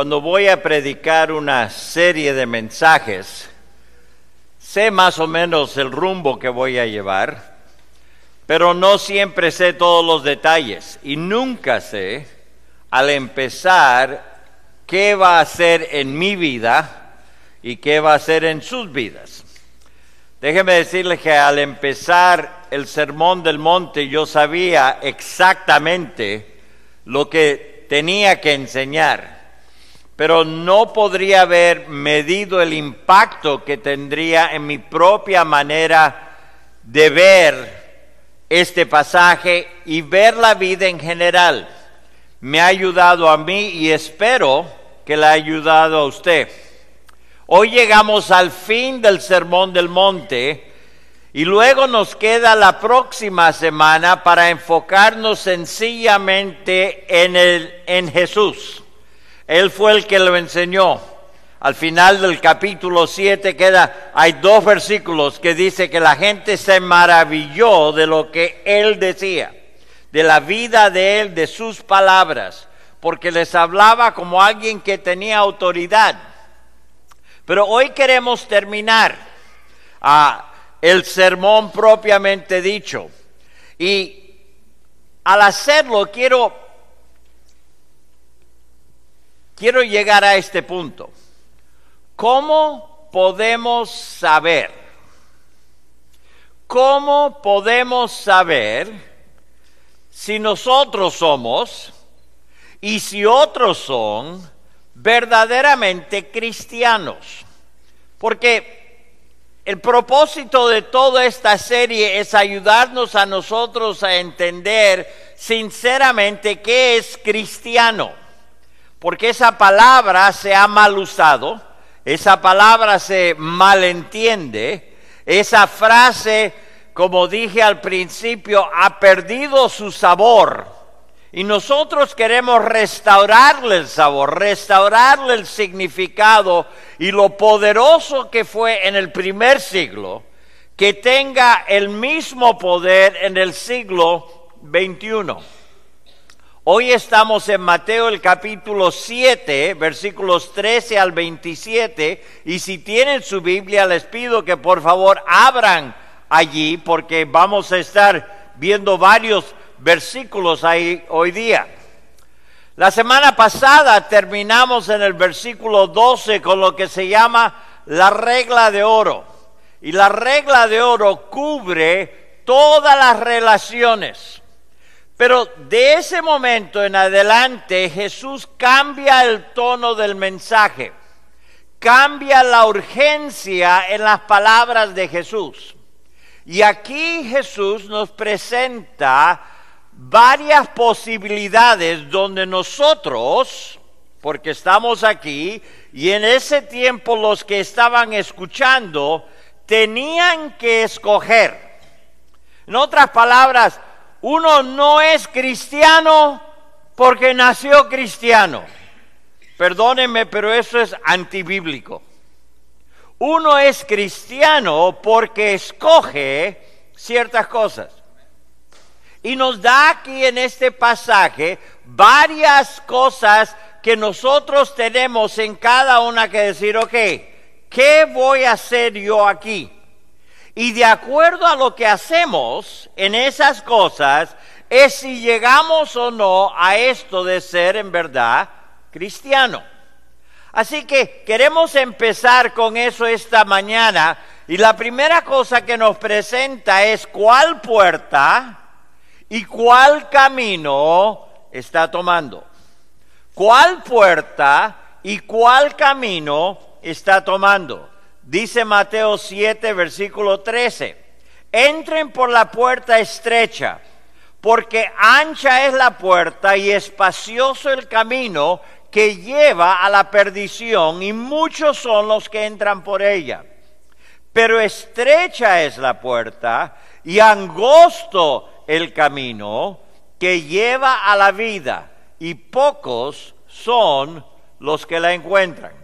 cuando voy a predicar una serie de mensajes, sé más o menos el rumbo que voy a llevar, pero no siempre sé todos los detalles y nunca sé, al empezar, qué va a hacer en mi vida y qué va a hacer en sus vidas. Déjeme decirles que al empezar el Sermón del Monte yo sabía exactamente lo que tenía que enseñar, pero no podría haber medido el impacto que tendría en mi propia manera de ver este pasaje y ver la vida en general. Me ha ayudado a mí y espero que le ha ayudado a usted. Hoy llegamos al fin del Sermón del Monte y luego nos queda la próxima semana para enfocarnos sencillamente en Jesús. Él fue el que lo enseñó. Al final del capítulo 7 hay 2 versículos que dice que la gente se maravilló de lo que Él decía, de la vida de Él, de sus palabras, porque les hablaba como alguien que tenía autoridad. Pero hoy queremos terminar el sermón propiamente dicho. Y al hacerlo quiero llegar a este punto. ¿Cómo podemos saber? ¿Cómo podemos saber si nosotros somos y si otros son verdaderamente cristianos? Porque el propósito de toda esta serie es ayudarnos a nosotros a entender sinceramente qué es cristiano. Porque esa palabra se ha mal usado, esa palabra se malentiende, esa frase, como dije al principio, ha perdido su sabor. Y nosotros queremos restaurarle el sabor, restaurarle el significado y lo poderoso que fue en el primer siglo, que tenga el mismo poder en el siglo XXI. Hoy estamos en Mateo el capítulo 7, versículos 13 al 27, y si tienen su Biblia les pido que por favor abran allí porque vamos a estar viendo varios versículos ahí hoy día. La semana pasada terminamos en el versículo 12 con lo que se llama la regla de oro. Y la regla de oro cubre todas las relaciones. Pero de ese momento en adelante Jesús cambia el tono del mensaje. Cambia la urgencia en las palabras de Jesús. Y aquí Jesús nos presenta varias posibilidades donde nosotros, porque estamos aquí, y en ese tiempo los que estaban escuchando, tenían que escoger. En otras palabras, uno no es cristiano porque nació cristiano. Perdónenme, pero eso es antibíblico. Uno es cristiano porque escoge ciertas cosas. Y nos da aquí en este pasaje varias cosas que nosotros tenemos en cada una que decir, ok, ¿qué voy a hacer yo aquí? Y de acuerdo a lo que hacemos en esas cosas, es si llegamos o no a esto de ser en verdad cristiano. Así que queremos empezar con eso esta mañana. Y la primera cosa que nos presenta es cuál puerta y cuál camino está tomando. ¿Cuál puerta y cuál camino está tomando? Dice Mateo 7, versículo 13. Entren por la puerta estrecha, porque ancha es la puerta y espacioso el camino que lleva a la perdición, y muchos son los que entran por ella. Pero estrecha es la puerta y angosto el camino que lleva a la vida, y pocos son los que la encuentran.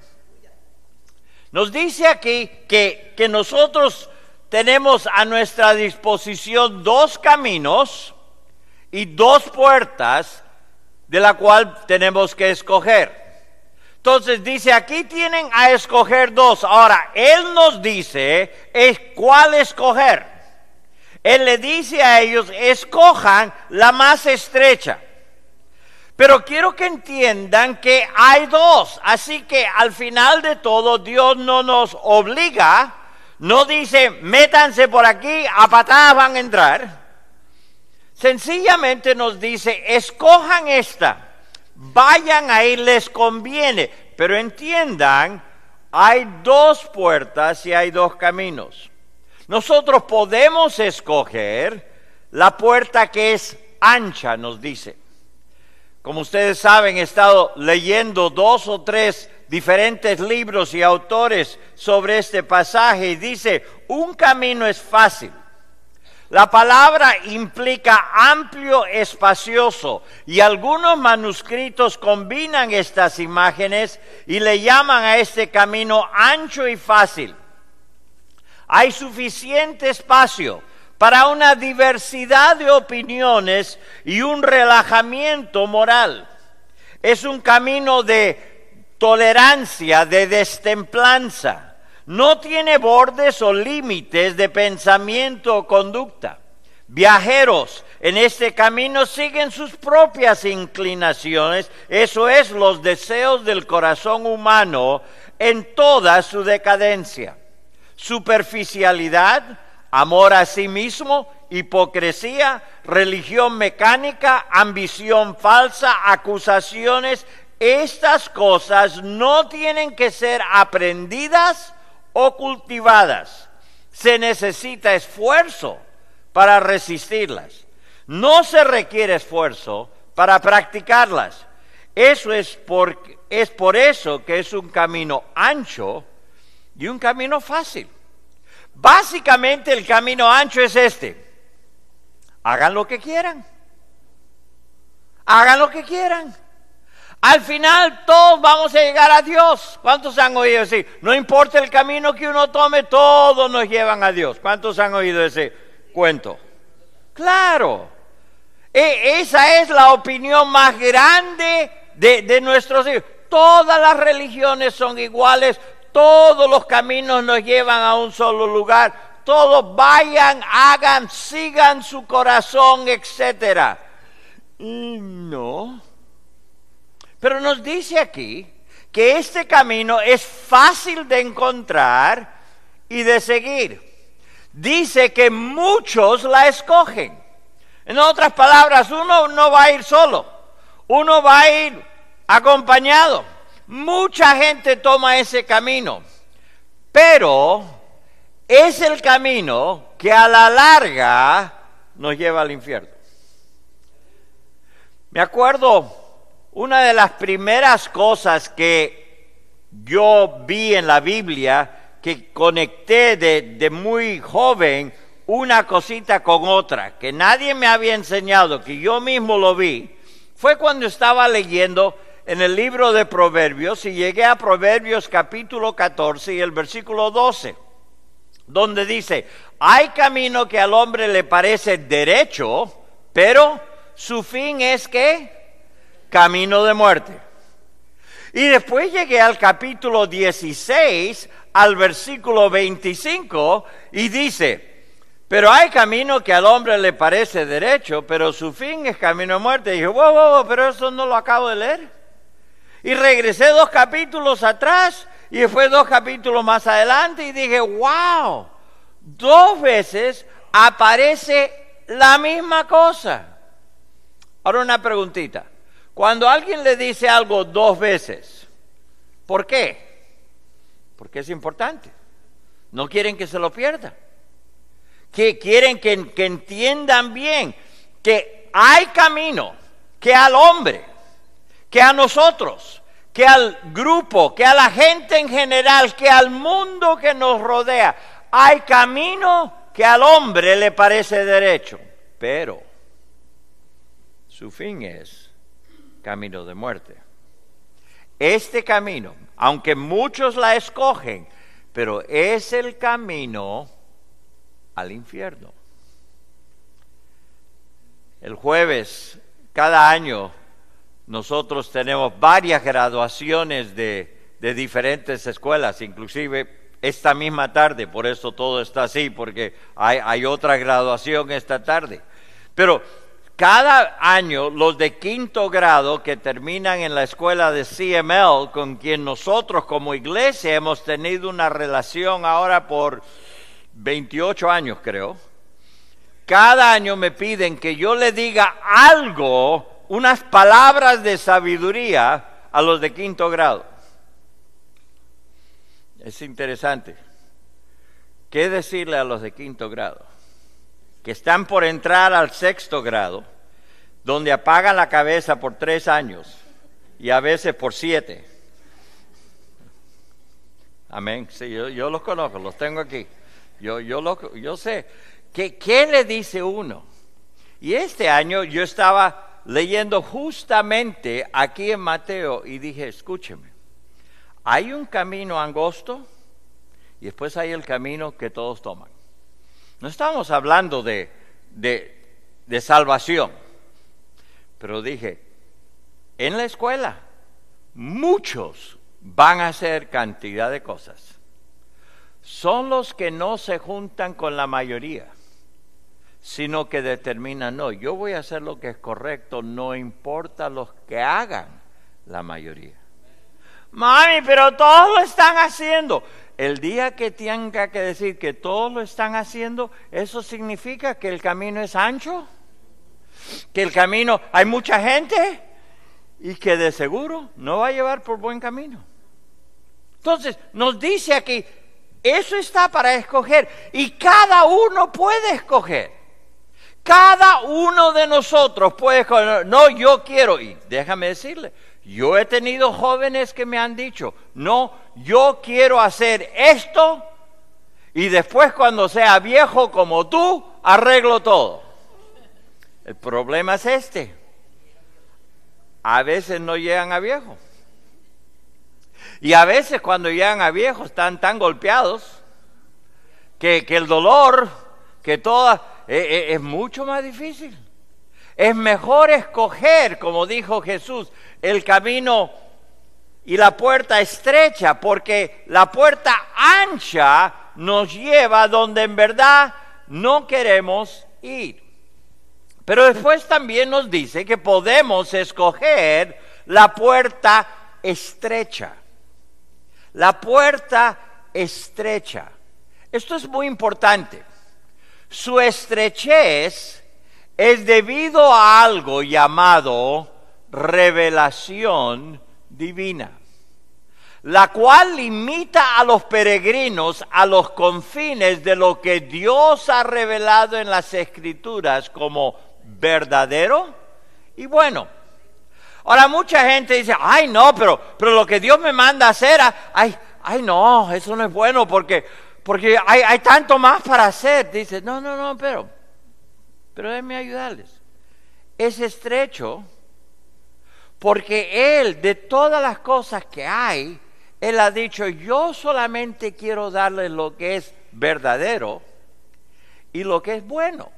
Nos dice aquí que nosotros tenemos a nuestra disposición 2 caminos y 2 puertas de la cual tenemos que escoger. Entonces dice, aquí tienen a escoger dos. Ahora, Él nos dice cuál escoger. Él le dice a ellos, escojan la más estrecha. Pero quiero que entiendan que hay dos. Así que al final de todo, Dios no nos obliga, no dice, métanse por aquí, a patadas van a entrar. Sencillamente nos dice, escojan esta, vayan ahí, les conviene. Pero entiendan, hay dos puertas y hay dos caminos. Nosotros podemos escoger la puerta que es ancha, nos dice. Como ustedes saben, he estado leyendo 2 o 3 diferentes libros y autores sobre este pasaje y dice, un camino es fácil. La palabra implica amplio, espacioso, y algunos manuscritos combinan estas imágenes y le llaman a este camino ancho y fácil. Hay suficiente espacio para una diversidad de opiniones y un relajamiento moral. Es un camino de tolerancia, de destemplanza. No tiene bordes o límites de pensamiento o conducta. Viajeros en este camino siguen sus propias inclinaciones, eso es, los deseos del corazón humano en toda su decadencia. Superficialidad, amor a sí mismo, hipocresía, religión mecánica, ambición falsa, acusaciones. Estas cosas no tienen que ser aprendidas o cultivadas. Se necesita esfuerzo para resistirlas. No se requiere esfuerzo para practicarlas. Eso es por eso que es un camino ancho y un camino fácil. Básicamente el camino ancho es este. Hagan lo que quieran. Hagan lo que quieran. Al final todos vamos a llegar a Dios. ¿Cuántos han oído decir? No importa el camino que uno tome, todos nos llevan a Dios. ¿Cuántos han oído ese cuento? Claro. Esa es la opinión más grande de nuestros hijos. Todas las religiones son iguales. Todos los caminos nos llevan a un solo lugar. Todos vayan, hagan, sigan su corazón, etc. No. Pero nos dice aquí que este camino es fácil de encontrar y de seguir. Dice que muchos la escogen. En otras palabras, uno no va a ir solo. Uno va a ir acompañado. Mucha gente toma ese camino, pero es el camino que a la larga nos lleva al infierno. Me acuerdo, una de las primeras cosas que yo vi en la Biblia, que conecté de muy joven, una cosita con otra, que nadie me había enseñado, que yo mismo lo vi, fue cuando estaba leyendo en el libro de Proverbios, y llegué a Proverbios capítulo 14 y el versículo 12, donde dice, hay camino que al hombre le parece derecho, pero su fin es ¿qué? Camino de muerte. Y después llegué al capítulo 16, al versículo 25, y dice, pero hay camino que al hombre le parece derecho, pero su fin es camino de muerte. Y dije, wow, pero eso no lo acabo de leer. Y regresé 2 capítulos atrás y después 2 capítulos más adelante y dije, wow, 2 veces aparece la misma cosa. Ahora una preguntita. Cuando alguien le dice algo 2 veces, ¿por qué? Porque es importante. No quieren que se lo pierda. Que quieren que entiendan bien que hay camino que al hombre, que a nosotros, que al grupo, que a la gente en general, que al mundo que nos rodea, hay camino que al hombre le parece derecho, pero su fin es camino de muerte. Este camino, aunque muchos la escogen, pero es el camino al infierno. El jueves, cada año, nosotros tenemos varias graduaciones de diferentes escuelas, inclusive esta misma tarde, por eso todo está así, porque hay otra graduación esta tarde. Pero cada año los de quinto grado que terminan en la escuela de CML, con quien nosotros como iglesia hemos tenido una relación ahora por 28 años creo, cada año me piden que yo le diga algo, unas palabras de sabiduría a los de quinto grado. Es interesante. ¿Qué decirle a los de quinto grado? Que están por entrar al sexto grado, donde apagan la cabeza por 3 años y a veces por 7. Amén. Sí, yo los conozco, los tengo aquí. Yo sé. ¿Qué le dice uno? Y este año yo estaba leyendo justamente aquí en Mateo y dije, escúcheme, hay un camino angosto y después hay el camino que todos toman. No estamos hablando de salvación, pero dije, en la escuela muchos van a hacer cantidad de cosas. Son los que no se juntan con la mayoría, sino que determinan, no, yo voy a hacer lo que es correcto, no importa los que hagan la mayoría. Mami, pero todos lo están haciendo. El día que tenga que decir que todos lo están haciendo, ¿eso significa que el camino es ancho? ¿Que el camino hay mucha gente? Y que de seguro no va a llevar por buen camino. Entonces, nos dice aquí, eso está para escoger y cada uno puede escoger. Cada uno de nosotros puede escoger. No, yo quiero, y déjame decirle, yo he tenido jóvenes que me han dicho, no, yo quiero hacer esto y después cuando sea viejo como tú, arreglo todo. El problema es este. A veces no llegan a viejo. Y a veces cuando llegan a viejo están tan golpeados que el dolor, que toda, es mucho más difícil. Es mejor escoger, como dijo Jesús, el camino y la puerta estrecha, porque la puerta ancha nos lleva donde en verdad no queremos ir. Pero después también nos dice que podemos escoger la puerta estrecha. La puerta estrecha. Esto es muy importante. Su estrechez es debido a algo llamado revelación divina, la cual limita a los peregrinos a los confines de lo que Dios ha revelado en las Escrituras como verdadero y bueno. Ahora mucha gente dice, ay no, pero lo que Dios me manda a hacer, ay no, eso no es bueno porque hay tanto más para hacer. Dice, no, pero déjenme ayudarles. Es estrecho porque Él, de todas las cosas que hay, Él ha dicho, yo solamente quiero darles lo que es verdadero y lo que es bueno.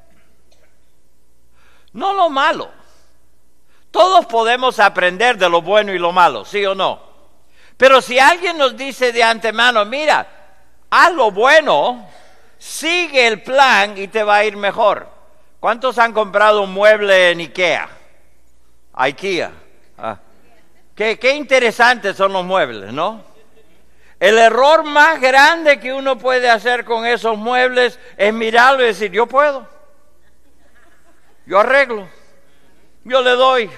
No lo malo. Todos podemos aprender de lo bueno y lo malo, ¿sí o no? Pero si alguien nos dice de antemano, mira, haz lo bueno, sigue el plan y te va a ir mejor. ¿Cuántos han comprado un mueble en IKEA? IKEA. Qué interesantes son los muebles, ¿no? El error más grande que uno puede hacer con esos muebles es mirarlo y decir, yo puedo. Yo arreglo. Yo le doy.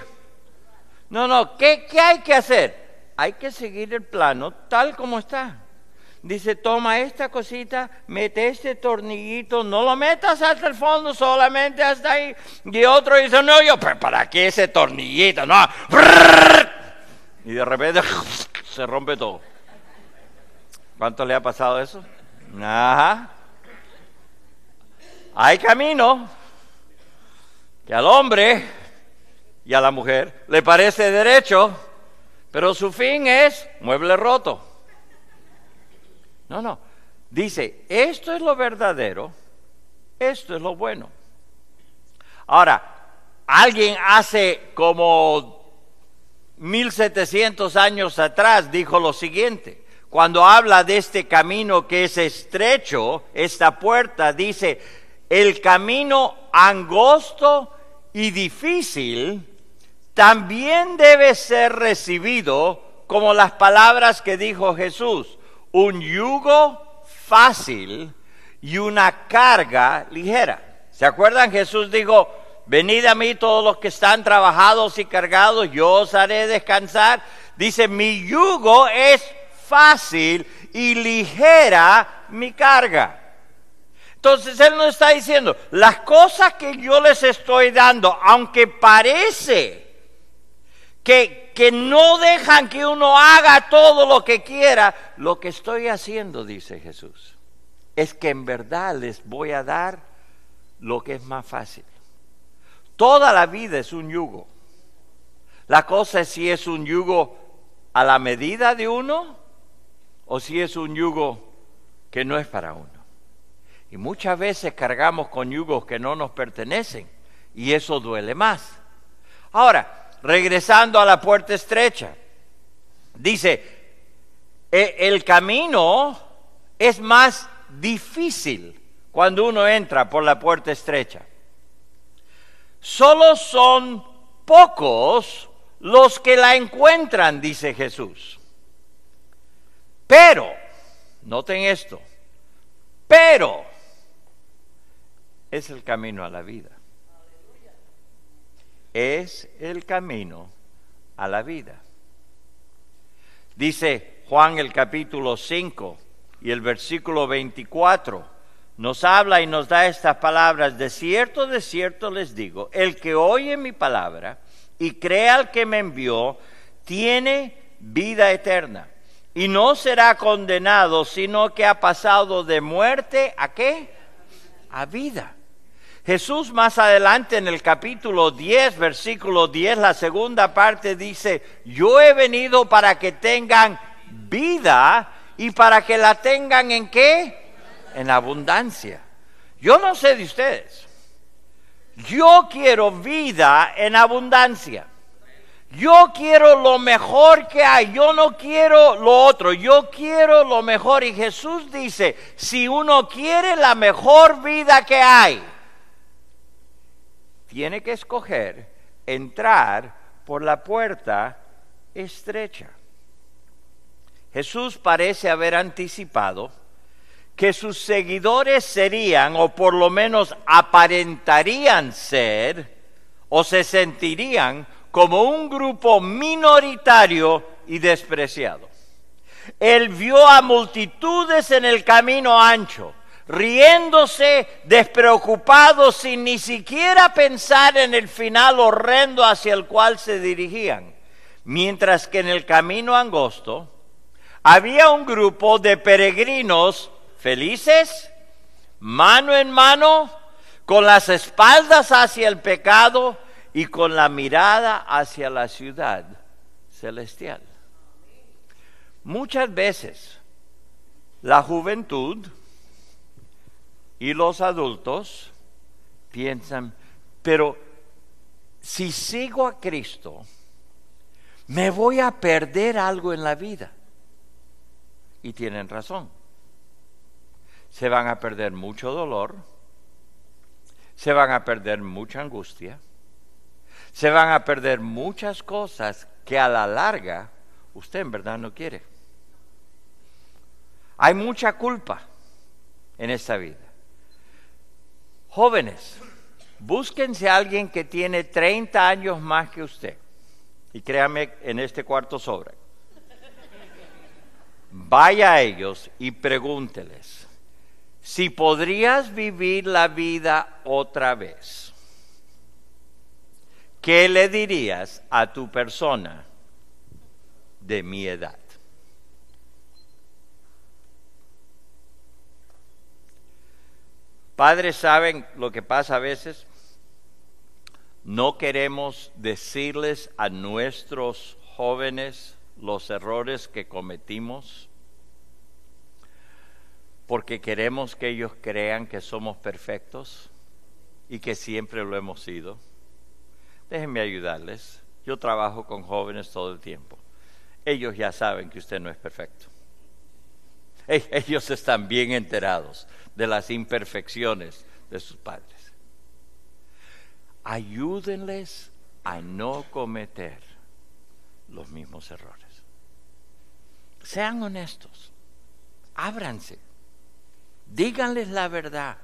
No, ¿qué hay que hacer? Hay que seguir el plano tal como está. Dice, toma esta cosita, mete este tornillito, no lo metas hasta el fondo, solamente hasta ahí. Y otro dice, no, ¿para qué ese tornillito? No. Y de repente se rompe todo. ¿Cuánto le ha pasado eso? Ajá. Hay camino que al hombre y a la mujer le parece derecho, pero su fin es mueble roto. No. Dice, esto es lo verdadero, esto es lo bueno. Ahora, alguien hace como 1700 años atrás dijo lo siguiente. Cuando habla de este camino que es estrecho, esta puerta, dice, el camino angosto y difícil también debe ser recibido como las palabras que dijo Jesús, un yugo fácil y una carga ligera. ¿Se acuerdan? Jesús dijo, venid a mí todos los que están trabajados y cargados, yo os haré descansar. Dice, mi yugo es fácil y ligera mi carga. Entonces Él nos está diciendo, las cosas que yo les estoy dando, aunque parece que no dejan que uno haga todo lo que quiera, lo que estoy haciendo, dice Jesús, es que en verdad les voy a dar lo que es más fácil. Toda la vida es un yugo. La cosa es si es un yugo a la medida de uno o si es un yugo que no es para uno. Y muchas veces cargamos con yugos que no nos pertenecen y eso duele más. Ahora, regresando a la puerta estrecha, dice, el camino es más difícil cuando uno entra por la puerta estrecha. Solo son pocos los que la encuentran, dice Jesús. Pero, noten esto, pero es el camino a la vida. Es el camino a la vida. Dice Juan el capítulo 5 y el versículo 24, nos habla y nos da estas palabras, de cierto les digo, el que oye mi palabra y crea al que me envió, tiene vida eterna. Y no será condenado, sino que ha pasado de muerte, ¿a qué? A vida. Jesús más adelante en el capítulo 10, versículo 10, la segunda parte dice, yo he venido para que tengan vida y para que la tengan ¿en qué? En abundancia. Yo no sé de ustedes. Yo quiero vida en abundancia. Yo quiero lo mejor que hay, yo no quiero lo otro, yo quiero lo mejor. Y Jesús dice, si uno quiere la mejor vida que hay, tiene que escoger entrar por la puerta estrecha. Jesús parece haber anticipado que sus seguidores serían, o por lo menos aparentarían ser, o se sentirían como un grupo minoritario y despreciado. Él vio a multitudes en el camino ancho, riéndose, despreocupados, sin ni siquiera pensar en el final horrendo hacia el cual se dirigían. Mientras que en el camino angosto había un grupo de peregrinos felices, mano en mano, con las espaldas hacia el pecado y con la mirada hacia la ciudad celestial. Muchas veces la juventud y los adultos piensan, pero si sigo a Cristo, me voy a perder algo en la vida. Y tienen razón. Se van a perder mucho dolor, se van a perder mucha angustia, se van a perder muchas cosas que a la larga usted en verdad no quiere. Hay mucha culpa en esta vida. Jóvenes, búsquense a alguien que tiene 30 años más que usted. Y créame, en este cuarto sobra. Vaya a ellos y pregúnteles si podrías vivir la vida otra vez. ¿Qué le dirías a tu persona de mi edad? Padres, ¿saben lo que pasa a veces? No queremos decirles a nuestros jóvenes los errores que cometimos porque queremos que ellos crean que somos perfectos y que siempre lo hemos sido. Déjenme ayudarles. Yo trabajo con jóvenes todo el tiempo. Ellos ya saben que usted no es perfecto. Ellos están bien enterados de las imperfecciones de sus padres. Ayúdenles a no cometer los mismos errores. Sean honestos. Ábranse. Díganles la verdad.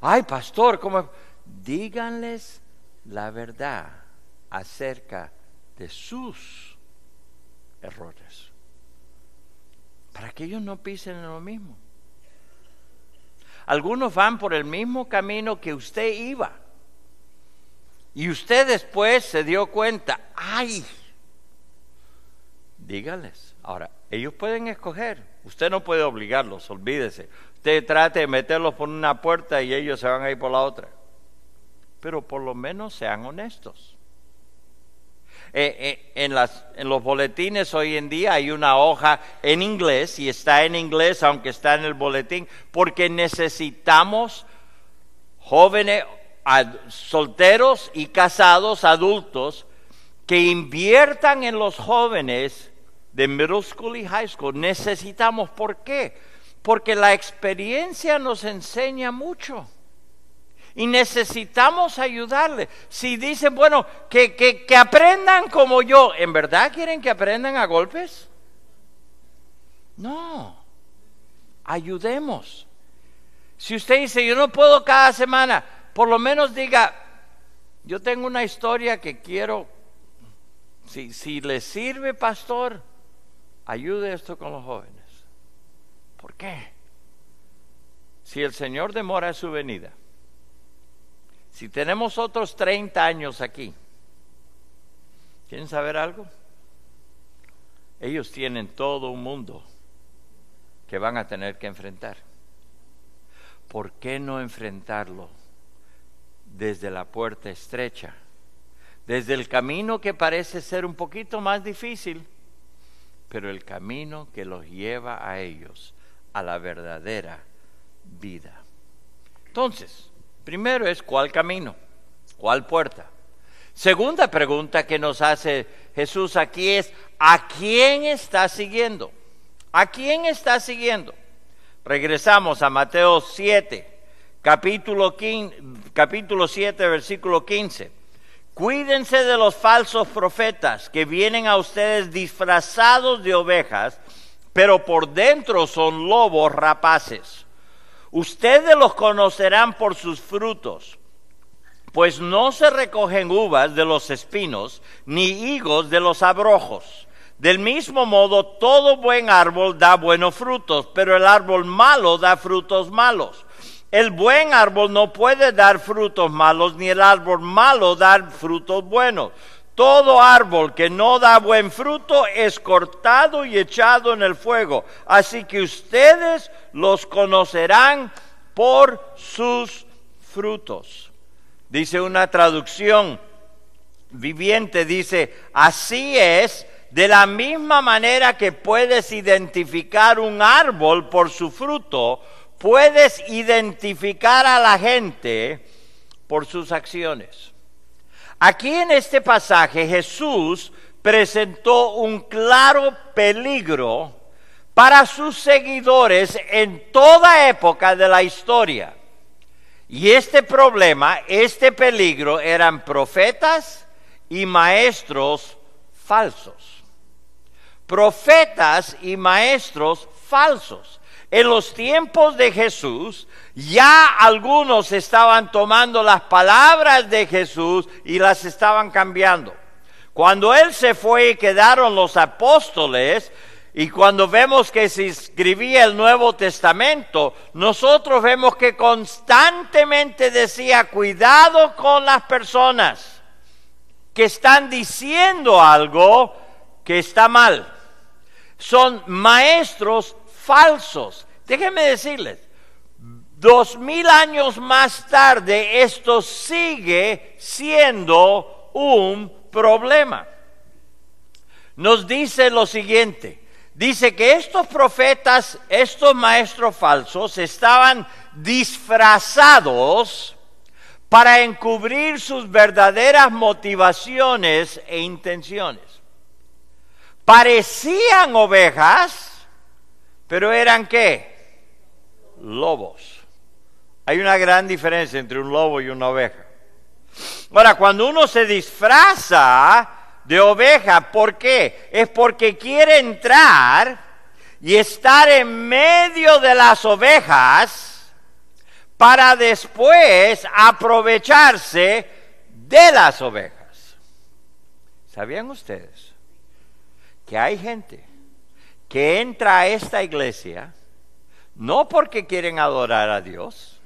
Ay, pastor, ¿cómo? Díganles la verdad acerca de sus errores, para que ellos no pisen en lo mismo. Algunos van por el mismo camino que usted iba, y usted después se dio cuenta. ¡Ay! Díganles. Ahora, ellos pueden escoger. Usted no puede obligarlos, olvídese. Usted trate de meterlos por una puerta y ellos se van a ir por la otra. Pero por lo menos sean honestos. En los boletines hoy en día hay una hoja en inglés, y está en inglés aunque está en el boletín, porque necesitamos jóvenes, solteros y casados, adultos, que inviertan en los jóvenes de middle school y high school. Necesitamos, ¿por qué? Porque la experiencia nos enseña mucho. Y necesitamos ayudarle. Si dicen, bueno, que aprendan como yo, ¿en verdad quieren que aprendan a golpes? No. Ayudemos. Si usted dice, yo no puedo cada semana, por lo menos diga, yo tengo una historia que quiero, si le sirve, pastor, ayude esto con los jóvenes. ¿Por qué? Si el Señor demora su venida, si tenemos otros 30 años aquí, ¿quieren saber algo? Ellos tienen todo un mundo que van a tener que enfrentar. ¿Por qué no enfrentarlo desde la puerta estrecha? Desde el camino que parece ser un poquito más difícil, pero el camino que los lleva a ellos a la verdadera vida. Entonces, primero es, ¿cuál camino? ¿Cuál puerta? Segunda pregunta que nos hace Jesús aquí es, ¿a quién está siguiendo? ¿A quién está siguiendo? Regresamos a Mateo 7, capítulo 7, versículo 15. Cuídense de los falsos profetas que vienen a ustedes disfrazados de ovejas, pero por dentro son lobos rapaces. Ustedes los conocerán por sus frutos, pues no se recogen uvas de los espinos, ni higos de los abrojos. Del mismo modo, todo buen árbol da buenos frutos, pero el árbol malo da frutos malos. El buen árbol no puede dar frutos malos, ni el árbol malo dar frutos buenos. Todo árbol que no da buen fruto es cortado y echado en el fuego. Así que ustedes los conocerán por sus frutos. Dice una traducción viviente, dice, así es, de la misma manera que puedes identificar un árbol por su fruto, puedes identificar a la gente por sus acciones. Aquí en este pasaje Jesús presentó un claro peligro para sus seguidores en toda época de la historia. Y este problema, este peligro, eran profetas y maestros falsos. Profetas y maestros falsos. En los tiempos de Jesús, ya algunos estaban tomando las palabras de Jesús y las estaban cambiando. Cuando Él se fue y quedaron los apóstoles, y cuando vemos que se escribía el Nuevo Testamento, nosotros vemos que constantemente decía, cuidado con las personas que están diciendo algo que está mal. Son maestros falsos. Déjenme decirles, 2000 años más tarde esto sigue siendo un problema. Nos dice lo siguiente, dice que estos profetas, estos maestros falsos estaban disfrazados para encubrir sus verdaderas motivaciones e intenciones. Parecían ovejas, pero ¿eran qué? Lobos. Hay una gran diferencia entre un lobo y una oveja. Ahora, cuando uno se disfraza de oveja, ¿por qué? Es porque quiere entrar y estar en medio de las ovejas para después aprovecharse de las ovejas. ¿Sabían ustedes que hay gente que entra a esta iglesia no porque quieren adorar a Dios,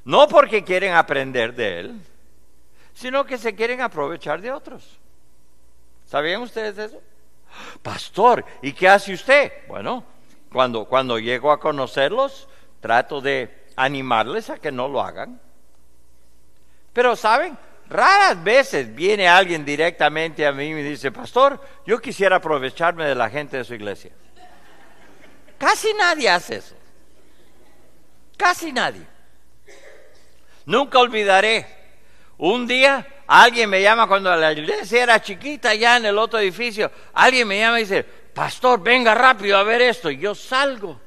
no porque quieren aprender de Él, sino que se quieren aprovechar de otros? ¿Sabían ustedes eso? Pastor, ¿y qué hace usted? Bueno, cuando llego a conocerlos, trato de animarles a que no lo hagan. Pero ¿saben? Raras veces viene alguien directamente a mí y me dice, pastor, yo quisiera aprovecharme de la gente de su iglesia. Casi nadie hace eso. Casi nadie. Nunca olvidaré, un día alguien me llama cuando la iglesia era chiquita ya en el otro edificio. Alguien me llama y dice, pastor, venga rápido a ver esto. Y yo salgo.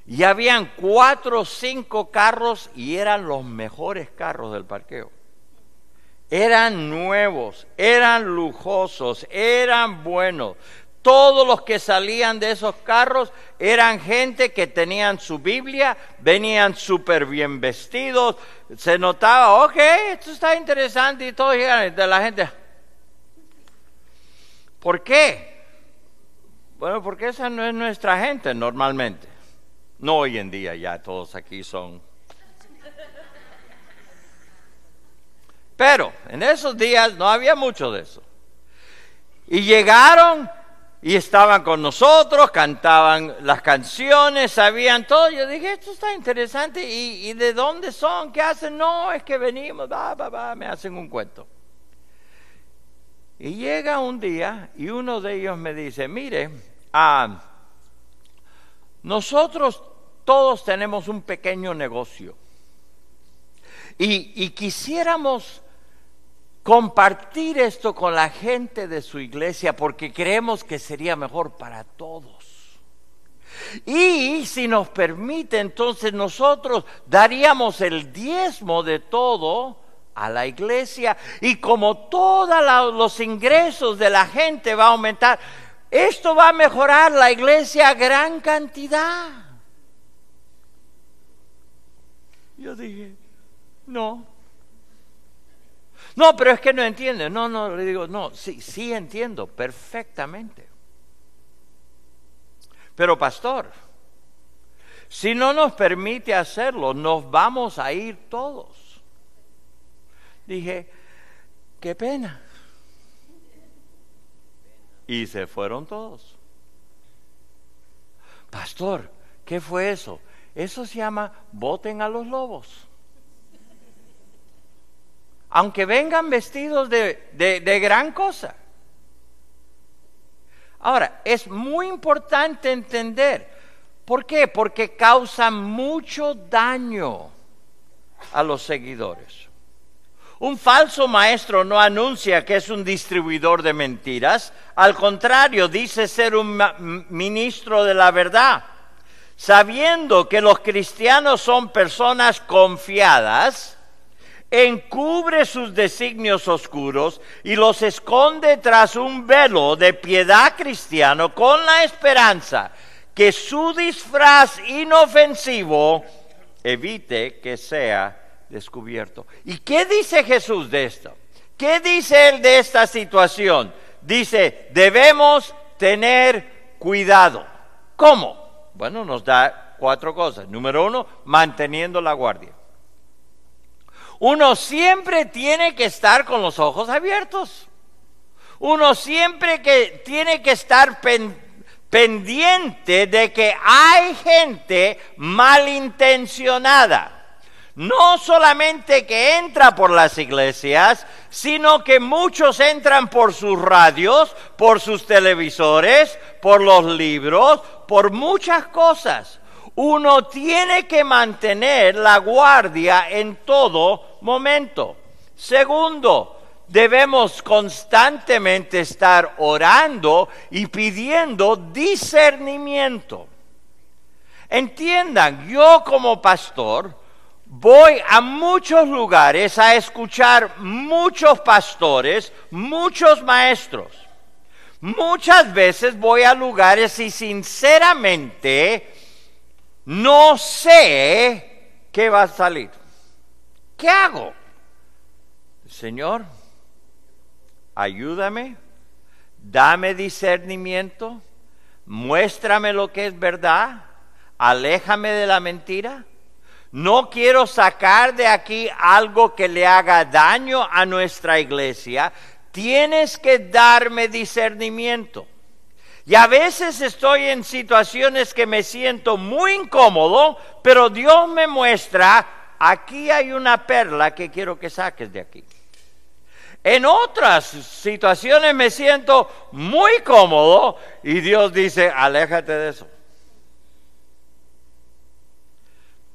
Y habían 4 o 5 carros y eran los mejores carros del parqueo. Eran nuevos, eran lujosos, eran buenos. Todos los que salían de esos carros eran gente que tenían su Biblia, venían súper bien vestidos. Se notaba, ok, esto está interesante y todo llegan de la gente. ¿Por qué? Bueno, porque esa no es nuestra gente normalmente. No hoy en día, ya todos aquí son. Pero en esos días no había mucho de eso. Y llegaron y estaban con nosotros, cantaban las canciones, sabían todo. Yo dije, esto está interesante. ¿Y de dónde son? ¿Qué hacen? No, es que venimos, me hacen un cuento. Y llega un día y uno de ellos me dice, mire, nosotros todos tenemos un pequeño negocio y quisiéramos compartir esto con la gente de su iglesia porque creemos que sería mejor para todos. Y si nos permite, entonces nosotros daríamos el diezmo de todo a la iglesia y como todos los ingresos de la gente va a aumentar, esto va a mejorar la iglesia a gran cantidad. Yo dije, no, pero es que no entiende. No, le digo, no, sí entiendo perfectamente. Pero pastor, si no nos permite hacerlo, nos vamos a ir todos. Dije, qué pena. Y se fueron todos. Pastor, ¿qué fue eso? Eso se llama voten a los lobos. Aunque vengan vestidos de gran cosa. Ahora, es muy importante entender. ¿Por qué? Porque causa mucho daño a los seguidores. Un falso maestro no anuncia que es un distribuidor de mentiras. Al contrario, dice ser un ministro de la verdad. Sabiendo que los cristianos son personas confiadas, encubre sus designios oscuros y los esconde tras un velo de piedad cristiano con la esperanza que su disfraz inofensivo evite que sea descubierto. ¿Y qué dice Jesús de esto? ¿Qué dice Él de esta situación? Dice, debemos tener cuidado. ¿Cómo? Bueno, nos da 4 cosas. Número 1, manteniendo la guardia. Uno siempre tiene que estar con los ojos abiertos. Uno siempre tiene que estar pendiente de que hay gente malintencionada. No solamente que entra por las iglesias, sino que muchos entran por sus radios, por sus televisores, por los libros, por muchas cosas. Uno tiene que mantener la guardia en todo momento. Segundo, debemos constantemente estar orando y pidiendo discernimiento. Entiendan, yo como pastor voy a muchos lugares a escuchar muchos pastores, muchos maestros. Muchas veces voy a lugares y sinceramente no sé qué va a salir. ¿Qué hago? Señor, ayúdame, dame discernimiento, muéstrame lo que es verdad, aléjame de la mentira. No quiero sacar de aquí algo que le haga daño a nuestra iglesia. Tienes que darme discernimiento. Y a veces estoy en situaciones que me siento muy incómodo, pero Dios me muestra, aquí hay una perla que quiero que saques de aquí. En otras situaciones me siento muy cómodo y Dios dice, aléjate de eso.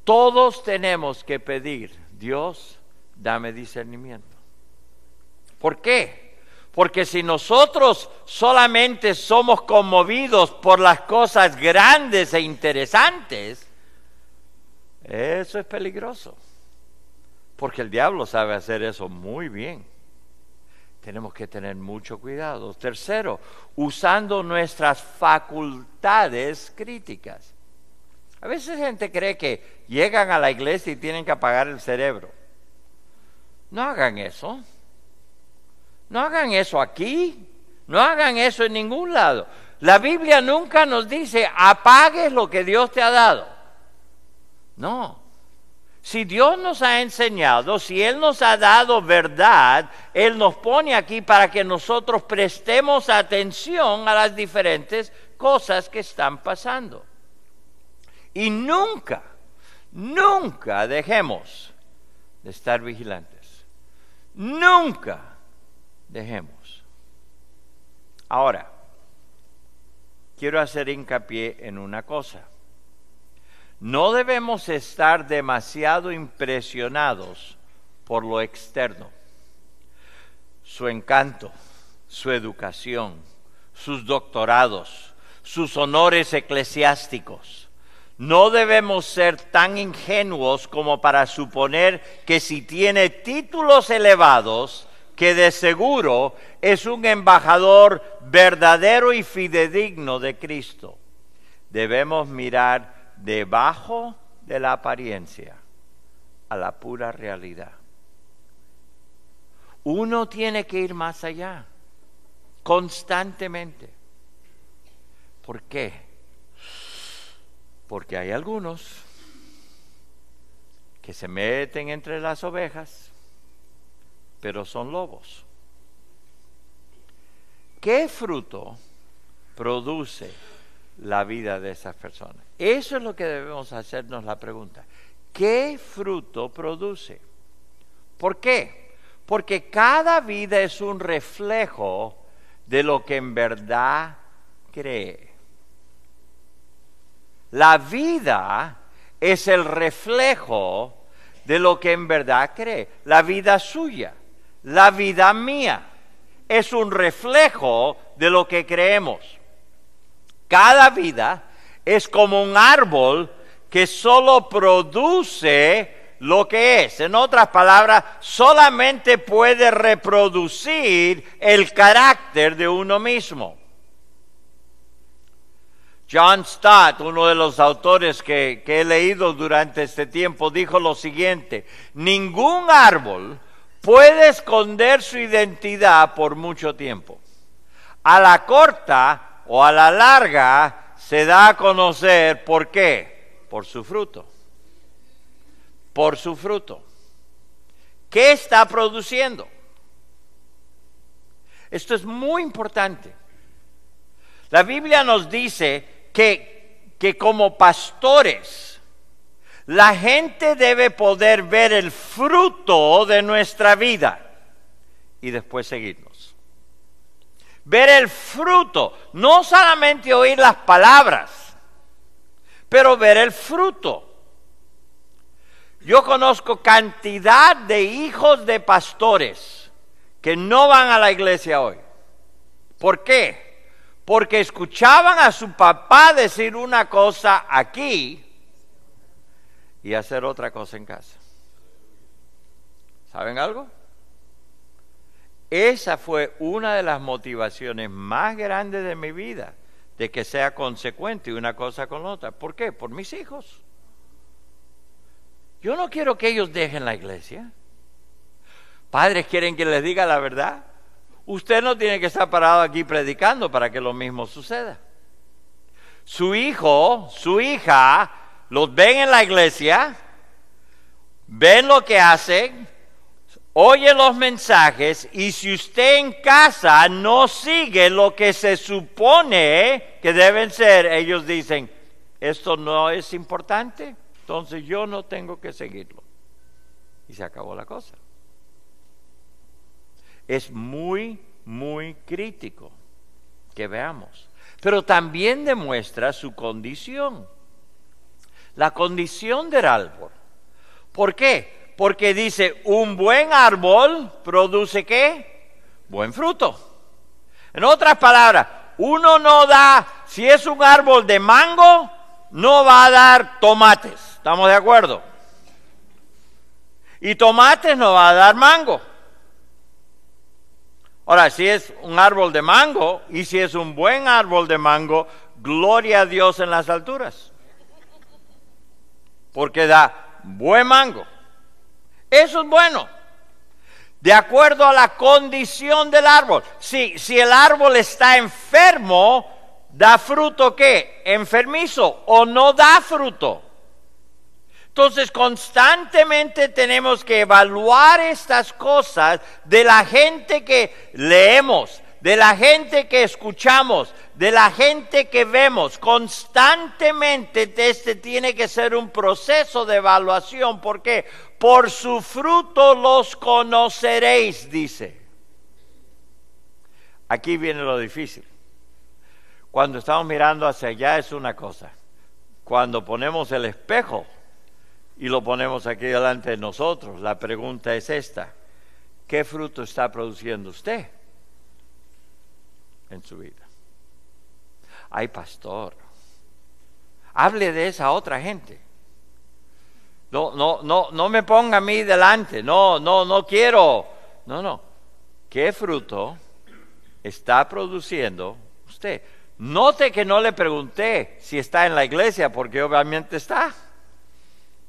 Todos tenemos que pedir, Dios, dame discernimiento. ¿Por qué? Porque si nosotros solamente somos conmovidos por las cosas grandes e interesantes, eso es peligroso. Porque el diablo sabe hacer eso muy bien. Tenemos que tener mucho cuidado. Tercero, usando nuestras facultades críticas. A veces gente cree que llegan a la iglesia y tienen que apagar el cerebro. No hagan eso. No hagan eso aquí. No hagan eso en ningún lado. La Biblia nunca nos dice apagues lo que Dios te ha dado. No. Si Dios nos ha enseñado, si Él nos ha dado verdad, Él nos pone aquí para que nosotros prestemos atención a las diferentes cosas que están pasando. Y nunca, nunca dejemos de estar vigilantes. Nunca dejemos. Ahora, quiero hacer hincapié en una cosa. No debemos estar demasiado impresionados por lo externo. Su encanto, su educación, sus doctorados, sus honores eclesiásticos. No debemos ser tan ingenuos como para suponer que si tiene títulos elevados, que de seguro es un embajador verdadero y fidedigno de Cristo. Debemos mirar debajo de la apariencia a la pura realidad. Uno tiene que ir más allá, constantemente. ¿Por qué? Porque hay algunos que se meten entre las ovejas, pero son lobos. ¿Qué fruto produce la vida de esas personas? Eso es lo que debemos hacernos la pregunta. ¿Qué fruto produce? ¿Por qué? Porque cada vida es un reflejo de lo que en verdad cree. La vida es el reflejo de lo que en verdad cree. La vida suya, la vida mía, es un reflejo de lo que creemos. Cada vida es como un árbol que solo produce lo que es. En otras palabras, solamente puede reproducir el carácter de uno mismo. John Stott, uno de los autores que he leído durante este tiempo, dijo lo siguiente: ningún árbol puede esconder su identidad por mucho tiempo. A la corta o a la larga se da a conocer. ¿Por qué? Por su fruto. Por su fruto. ¿Qué está produciendo? Esto es muy importante. La Biblia nos dice que como pastores, la gente debe poder ver el fruto de nuestra vida y después seguirnos. Ver el fruto, no solamente oír las palabras, pero ver el fruto. Yo conozco cantidad de hijos de pastores que no van a la iglesia hoy. ¿Por qué? Porque escuchaban a su papá decir una cosa aquí y hacer otra cosa en casa. ¿Saben algo? Esa fue una de las motivaciones más grandes de mi vida, de que sea consecuente una cosa con la otra. ¿Por qué? Por mis hijos. Yo no quiero que ellos dejen la iglesia. Padres quieren que les diga la verdad. Usted no tiene que estar parado aquí predicando para que lo mismo suceda. Su hijo, su hija, los ven en la iglesia, ven lo que hacen, oye los mensajes, y si usted en casa no sigue lo que se supone que deben ser, ellos dicen, esto no es importante, entonces yo no tengo que seguirlo. Y se acabó la cosa. Es muy, muy crítico que veamos. Pero también demuestra su condición. La condición del árbol. ¿Por qué? Porque dice, un buen árbol produce ¿qué? Buen fruto. En otras palabras, uno no da, si es un árbol de mango, no va a dar tomates. ¿Estamos de acuerdo? Y tomates no va a dar mango. Ahora, si es un árbol de mango, y si es un buen árbol de mango, gloria a Dios en las alturas. Porque da buen mango. Eso es bueno. De acuerdo a la condición del árbol. Si el árbol está enfermo, ¿da fruto qué? Enfermizo o no da fruto. Entonces constantemente tenemos que evaluar estas cosas de la gente que leemos, de la gente que escuchamos, de la gente que vemos. Constantemente este tiene que ser un proceso de evaluación. ¿Por qué? Por su fruto los conoceréis, dice. Aquí viene lo difícil. Cuando estamos mirando hacia allá es una cosa. Cuando ponemos el espejo y lo ponemos aquí delante de nosotros, la pregunta es esta: ¿qué fruto está produciendo usted en su vida? Ay, pastor, hable de esa otra gente. No me ponga a mí delante. No quiero. No. ¿Qué fruto está produciendo usted? Note que no le pregunté si está en la iglesia, porque obviamente está.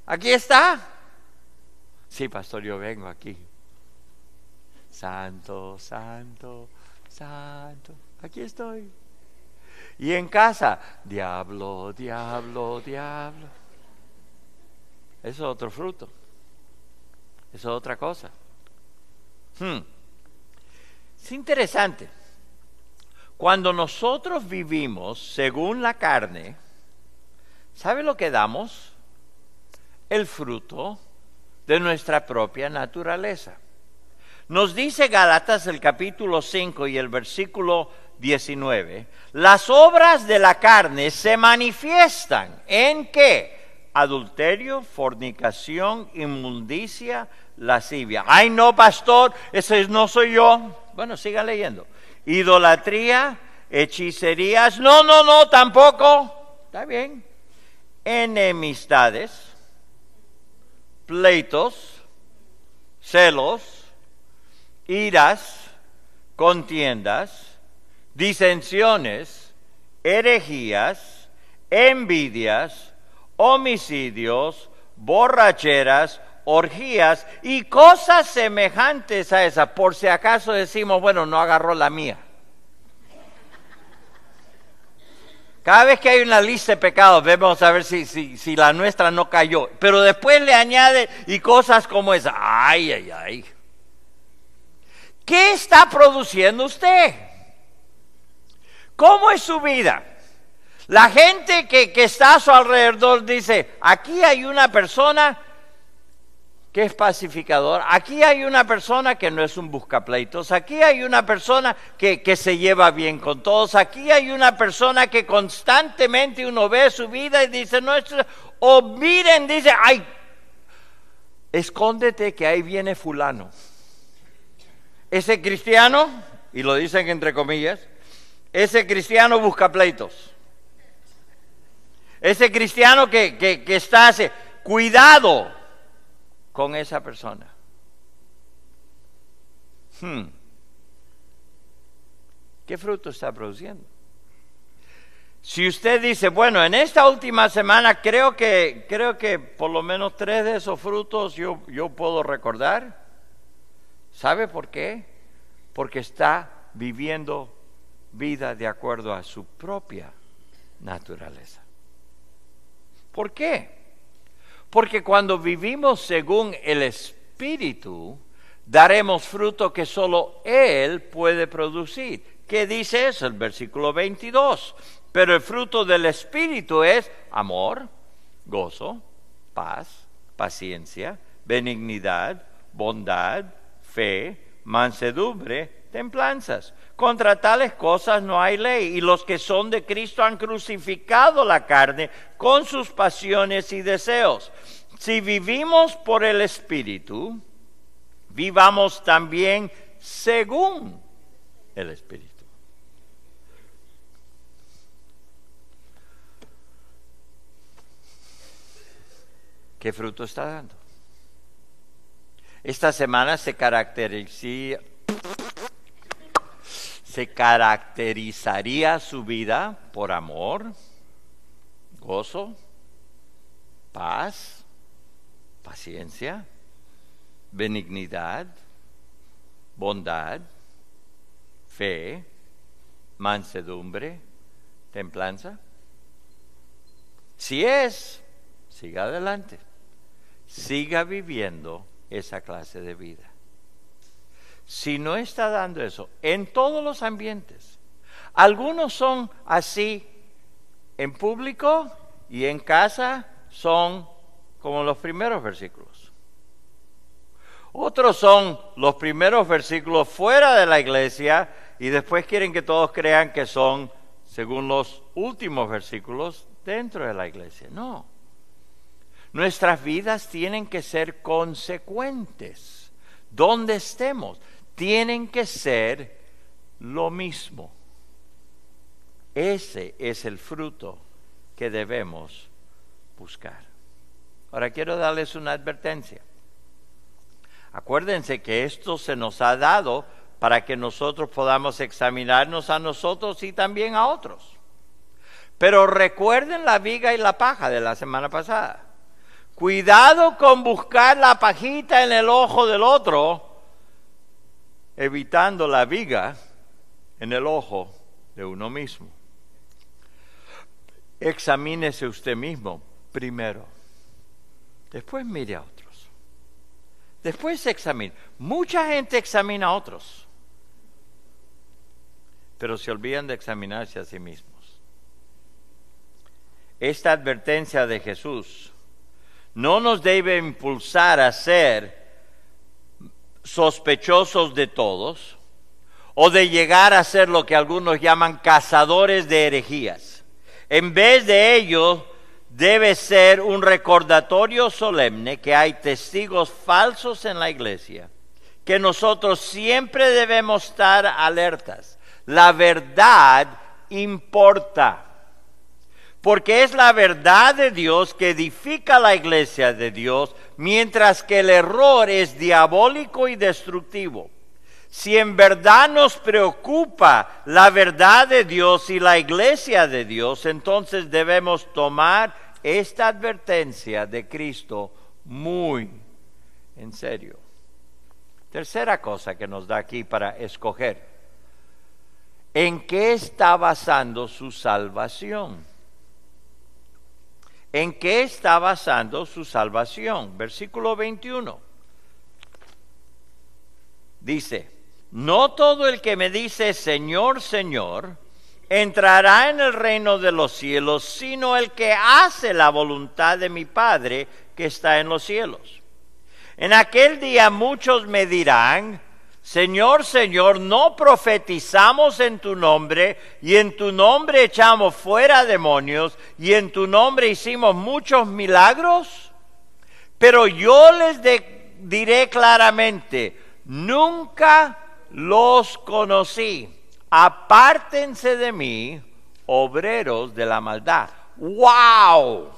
Aquí está. Sí, pastor, yo vengo aquí. Santo, santo, santo. Aquí estoy. Y en casa, diablo, diablo, diablo. Eso es otro fruto. Eso es otra cosa. Es interesante. Cuando nosotros vivimos según la carne, ¿sabe lo que damos? El fruto de nuestra propia naturaleza. Nos dice Gálatas el capítulo 5 y el versículo 19, las obras de la carne se manifiestan ¿en qué? Adulterio, fornicación, inmundicia, lascivia. Ay, no, pastor, ese no soy yo. Bueno, sigan leyendo. Idolatría, hechicerías, no, tampoco. Está bien. Enemistades, pleitos, celos, iras, contiendas, disensiones, herejías, envidias, homicidios, borracheras, orgías y cosas semejantes a esas. Por si acaso decimos, bueno, no agarró la mía. Cada vez que hay una lista de pecados, vemos a ver si la nuestra no cayó. Pero después le añade y cosas como esa. Ay. ¿Qué está produciendo usted? ¿Cómo es su vida? La gente que está a su alrededor dice, aquí hay una persona que es pacificador, aquí hay una persona que no es un buscapleitos, aquí hay una persona que se lleva bien con todos, aquí hay una persona que constantemente uno ve su vida y dice, no, o miren, dice, ay, escóndete que ahí viene fulano. Ese cristiano, y lo dicen entre comillas, ese cristiano busca pleitos. Ese cristiano que está así, cuidado con esa persona. ¿Qué fruto está produciendo? Si usted dice, bueno, en esta última semana creo que por lo menos 3 de esos frutos yo puedo recordar. ¿Sabe por qué? Porque está viviendo vida de acuerdo a su propia naturaleza. ¿Por qué? Porque cuando vivimos según el Espíritu, daremos fruto que solo Él puede producir. ¿Qué dice eso? El versículo 22. Pero el fruto del Espíritu es amor, gozo, paz, paciencia, benignidad, bondad, fe, mansedumbre, templanzas. Contra tales cosas no hay ley, y los que son de Cristo han crucificado la carne con sus pasiones y deseos. Si vivimos por el Espíritu, vivamos también según el Espíritu. ¿Qué fruto está dando? Esta semana se caracterizaría su vida por amor, gozo, paz, paciencia, benignidad, bondad, fe, mansedumbre, templanza. Si es, siga adelante. Siga viviendo esa clase de vida. Si no está dando eso en todos los ambientes, algunos son así en público y en casa son como los primeros versículos. Otros son los primeros versículos fuera de la iglesia y después quieren que todos crean que son según los últimos versículos dentro de la iglesia. No. Nuestras vidas tienen que ser consecuentes. Donde estemos, tienen que ser lo mismo. Ese es el fruto que debemos buscar. Ahora quiero darles una advertencia. Acuérdense que esto se nos ha dado para que nosotros podamos examinarnos a nosotros y también a otros. Pero recuerden la viga y la paja de la semana pasada. Cuidado con buscar la pajita en el ojo del otro, evitando la viga en el ojo de uno mismo. Examínese usted mismo primero, después mire a otros, después examine. Mucha gente examina a otros, pero se olvidan de examinarse a sí mismos. Esta advertencia de Jesús no nos debe impulsar a ser sospechosos de todos o de llegar a ser lo que algunos llaman cazadores de herejías. En vez de ello, debe ser un recordatorio solemne que hay testigos falsos en la iglesia, que nosotros siempre debemos estar alertas. La verdad importa. Porque es la verdad de Dios que edifica la iglesia de Dios, mientras que el error es diabólico y destructivo. Si en verdad nos preocupa la verdad de Dios y la iglesia de Dios, entonces debemos tomar esta advertencia de Cristo muy en serio. Tercera cosa que nos da aquí para escoger. ¿En qué está basando su salvación? ¿En qué está basando su salvación? Versículo 21. Dice, no todo el que me dice Señor, Señor, entrará en el reino de los cielos, sino el que hace la voluntad de mi Padre que está en los cielos. En aquel día muchos me dirán, Señor, Señor, ¿no profetizamos en tu nombre, y en tu nombre echamos fuera demonios, y en tu nombre hicimos muchos milagros? Pero yo les diré claramente, nunca los conocí. Apártense de mí, obreros de la maldad. ¡Wow!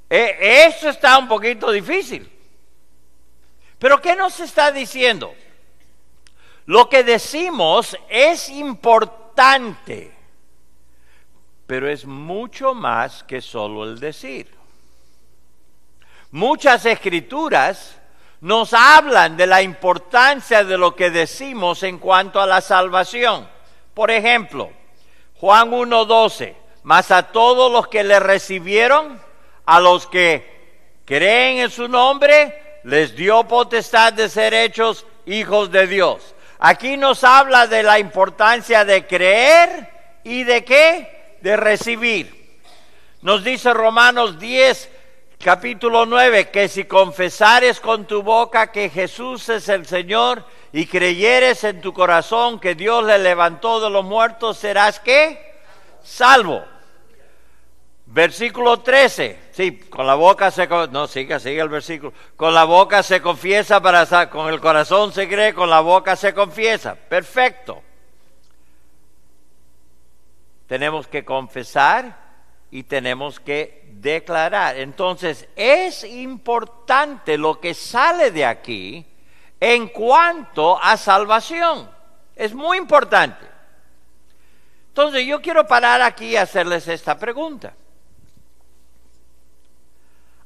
Eso está un poquito difícil. Pero ¿qué nos está diciendo? Lo que decimos es importante, pero es mucho más que solo el decir. Muchas escrituras nos hablan de la importancia de lo que decimos en cuanto a la salvación. Por ejemplo, Juan 1:12, mas a todos los que le recibieron, a los que creen en su nombre, les dio potestad de ser hechos hijos de Dios. Aquí nos habla de la importancia de creer y de ¿qué? De recibir. Nos dice Romanos 10, capítulo 9, que si confesares con tu boca que Jesús es el Señor y creyeres en tu corazón que Dios le levantó de los muertos, serás ¿qué? Salvo. Versículo 13, sí, con la boca se... No, sigue el versículo. Con la boca se confiesa, con el corazón se cree, con la boca se confiesa. Perfecto. Tenemos que confesar y tenemos que declarar. Entonces, es importante lo que sale de aquí en cuanto a salvación. Es muy importante. Entonces, yo quiero parar aquí y hacerles esta pregunta.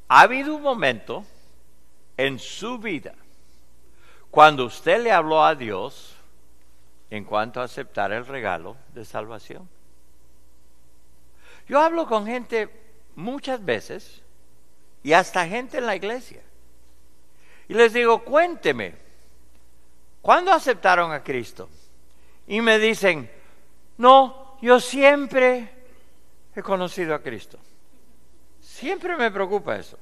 ¿Ha habido un momento en su vida cuando usted le habló a Dios en cuanto a aceptar el regalo de salvación? Yo hablo con gente muchas veces y hasta gente en la iglesia y les digo, cuénteme, ¿cuándo aceptaron a Cristo? Y me dicen, no, yo siempre he conocido a Cristo. Siempre me preocupa eso.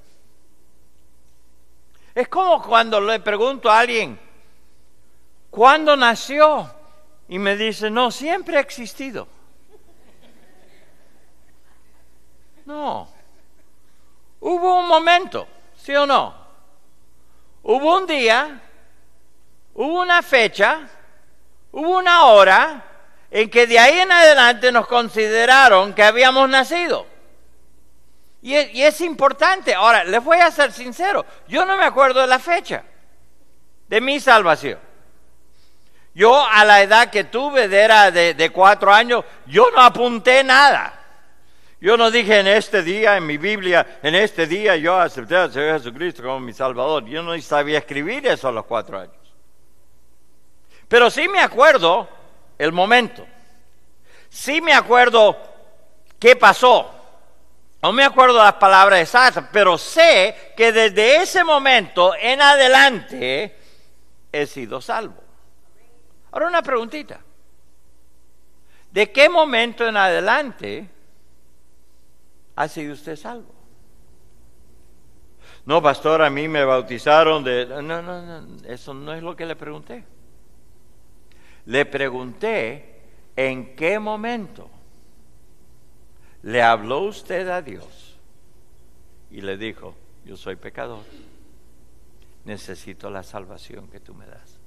Es como cuando le pregunto a alguien, ¿cuándo nació? Y me dice, no, siempre ha existido. No. Hubo un momento, ¿sí o no? Hubo un día, hubo una fecha, hubo una hora en que de ahí en adelante nos consideraron que habíamos nacido. Y es importante. Ahora, les voy a ser sincero, yo no me acuerdo de la fecha de mi salvación. Yo a la edad que tuve, era de 4 años, yo no apunté nada. Yo no dije en este día, en mi Biblia, en este día yo acepté al Señor Jesucristo como mi Salvador. Yo no sabía escribir eso a los 4 años. Pero sí me acuerdo el momento. Sí me acuerdo qué pasó. No me acuerdo las palabras exactas, pero sé que desde ese momento en adelante he sido salvo. Ahora una preguntita. ¿De qué momento en adelante ha sido usted salvo? No, pastor, a mí me bautizaron de... No, eso no es lo que le pregunté. Le pregunté en qué momento le habló usted a Dios y le dijo, yo soy pecador, necesito la salvación que tú me das.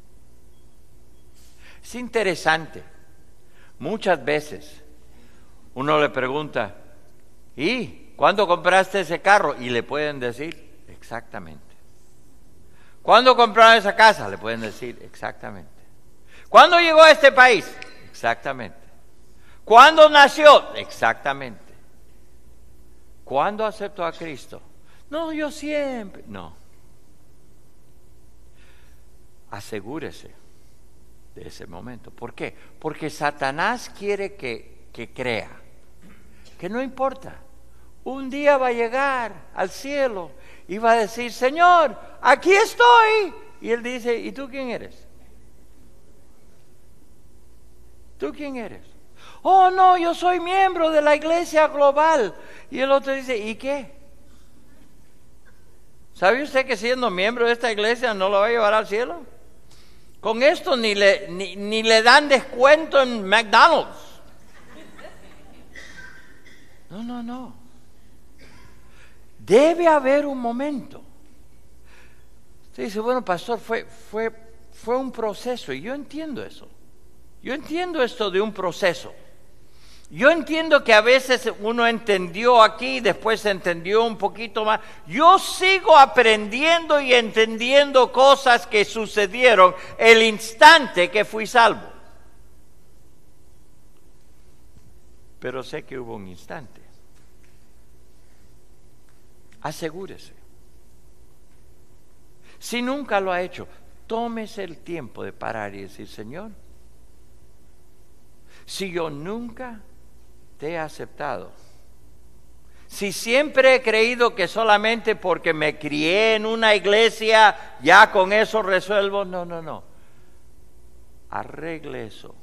Es interesante, muchas veces uno le pregunta, ¿y cuándo compraste ese carro? Y le pueden decir exactamente. ¿Cuándo compraron esa casa? Le pueden decir exactamente. ¿Cuándo llegó a este país? Exactamente. ¿Cuándo nació? Exactamente. ¿Cuándo aceptó a Cristo? No, yo siempre. No. Asegúrese de ese momento. ¿Por qué? Porque Satanás quiere que crea que no importa. Un día va a llegar al cielo y va a decir, Señor, aquí estoy. Y él dice, ¿y tú quién eres? ¿Tú quién eres? Oh, no, yo soy miembro de la iglesia global. Y el otro dice, ¿y qué? ¿Sabe usted que siendo miembro de esta iglesia no lo va a llevar al cielo? Con esto ni le dan descuento en McDonald's. No. Debe haber un momento Usted dice, bueno, pastor, fue un proceso, y yo entiendo eso. Yo entiendo esto de un proceso. Yo entiendo que a veces uno entendió aquí, después entendió un poquito más. Yo sigo aprendiendo y entendiendo cosas que sucedieron el instante que fui salvo. Pero sé que hubo un instante. Asegúrese. Si nunca lo ha hecho, tómese el tiempo de parar y decir, Señor, si yo nunca te he aceptado, si siempre he creído que solamente porque me crié en una iglesia, ya con eso resuelvo, no. Arregle eso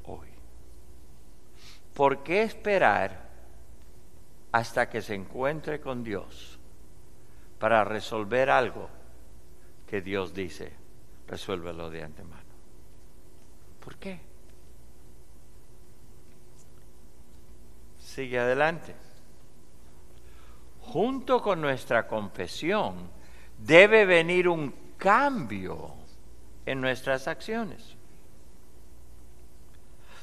hoy. ¿Por qué esperar hasta que se encuentre con Dios para resolver algo que Dios dice, resuélvelo de antemano? ¿Por qué? Sigue adelante. Junto con nuestra confesión debe venir un cambio en nuestras acciones.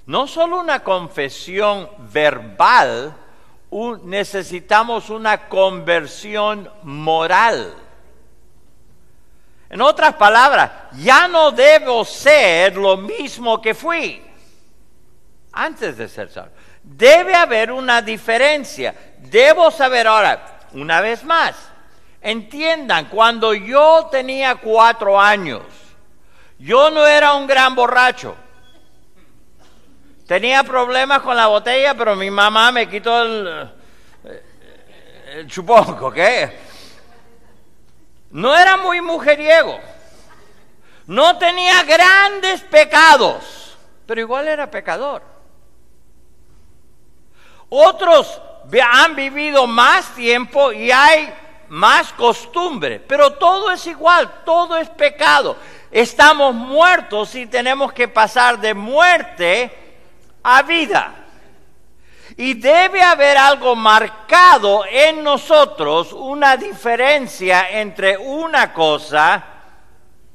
No solo una confesión verbal, necesitamos una conversión moral. En otras palabras, ya no debo ser lo mismo que fui antes de ser salvo. Debe haber una diferencia. Debo saber ahora, una vez más, entiendan, cuando yo tenía 4 años, yo no era un gran borracho. Tenía problemas con la botella, pero mi mamá me quitó el chuponco, ¿ok? No era muy mujeriego. No tenía grandes pecados, pero igual era pecador. Otros han vivido más tiempo y hay más costumbre, pero todo es igual, todo es pecado. Estamos muertos y tenemos que pasar de muerte a vida. Y debe haber algo marcado en nosotros, una diferencia entre una cosa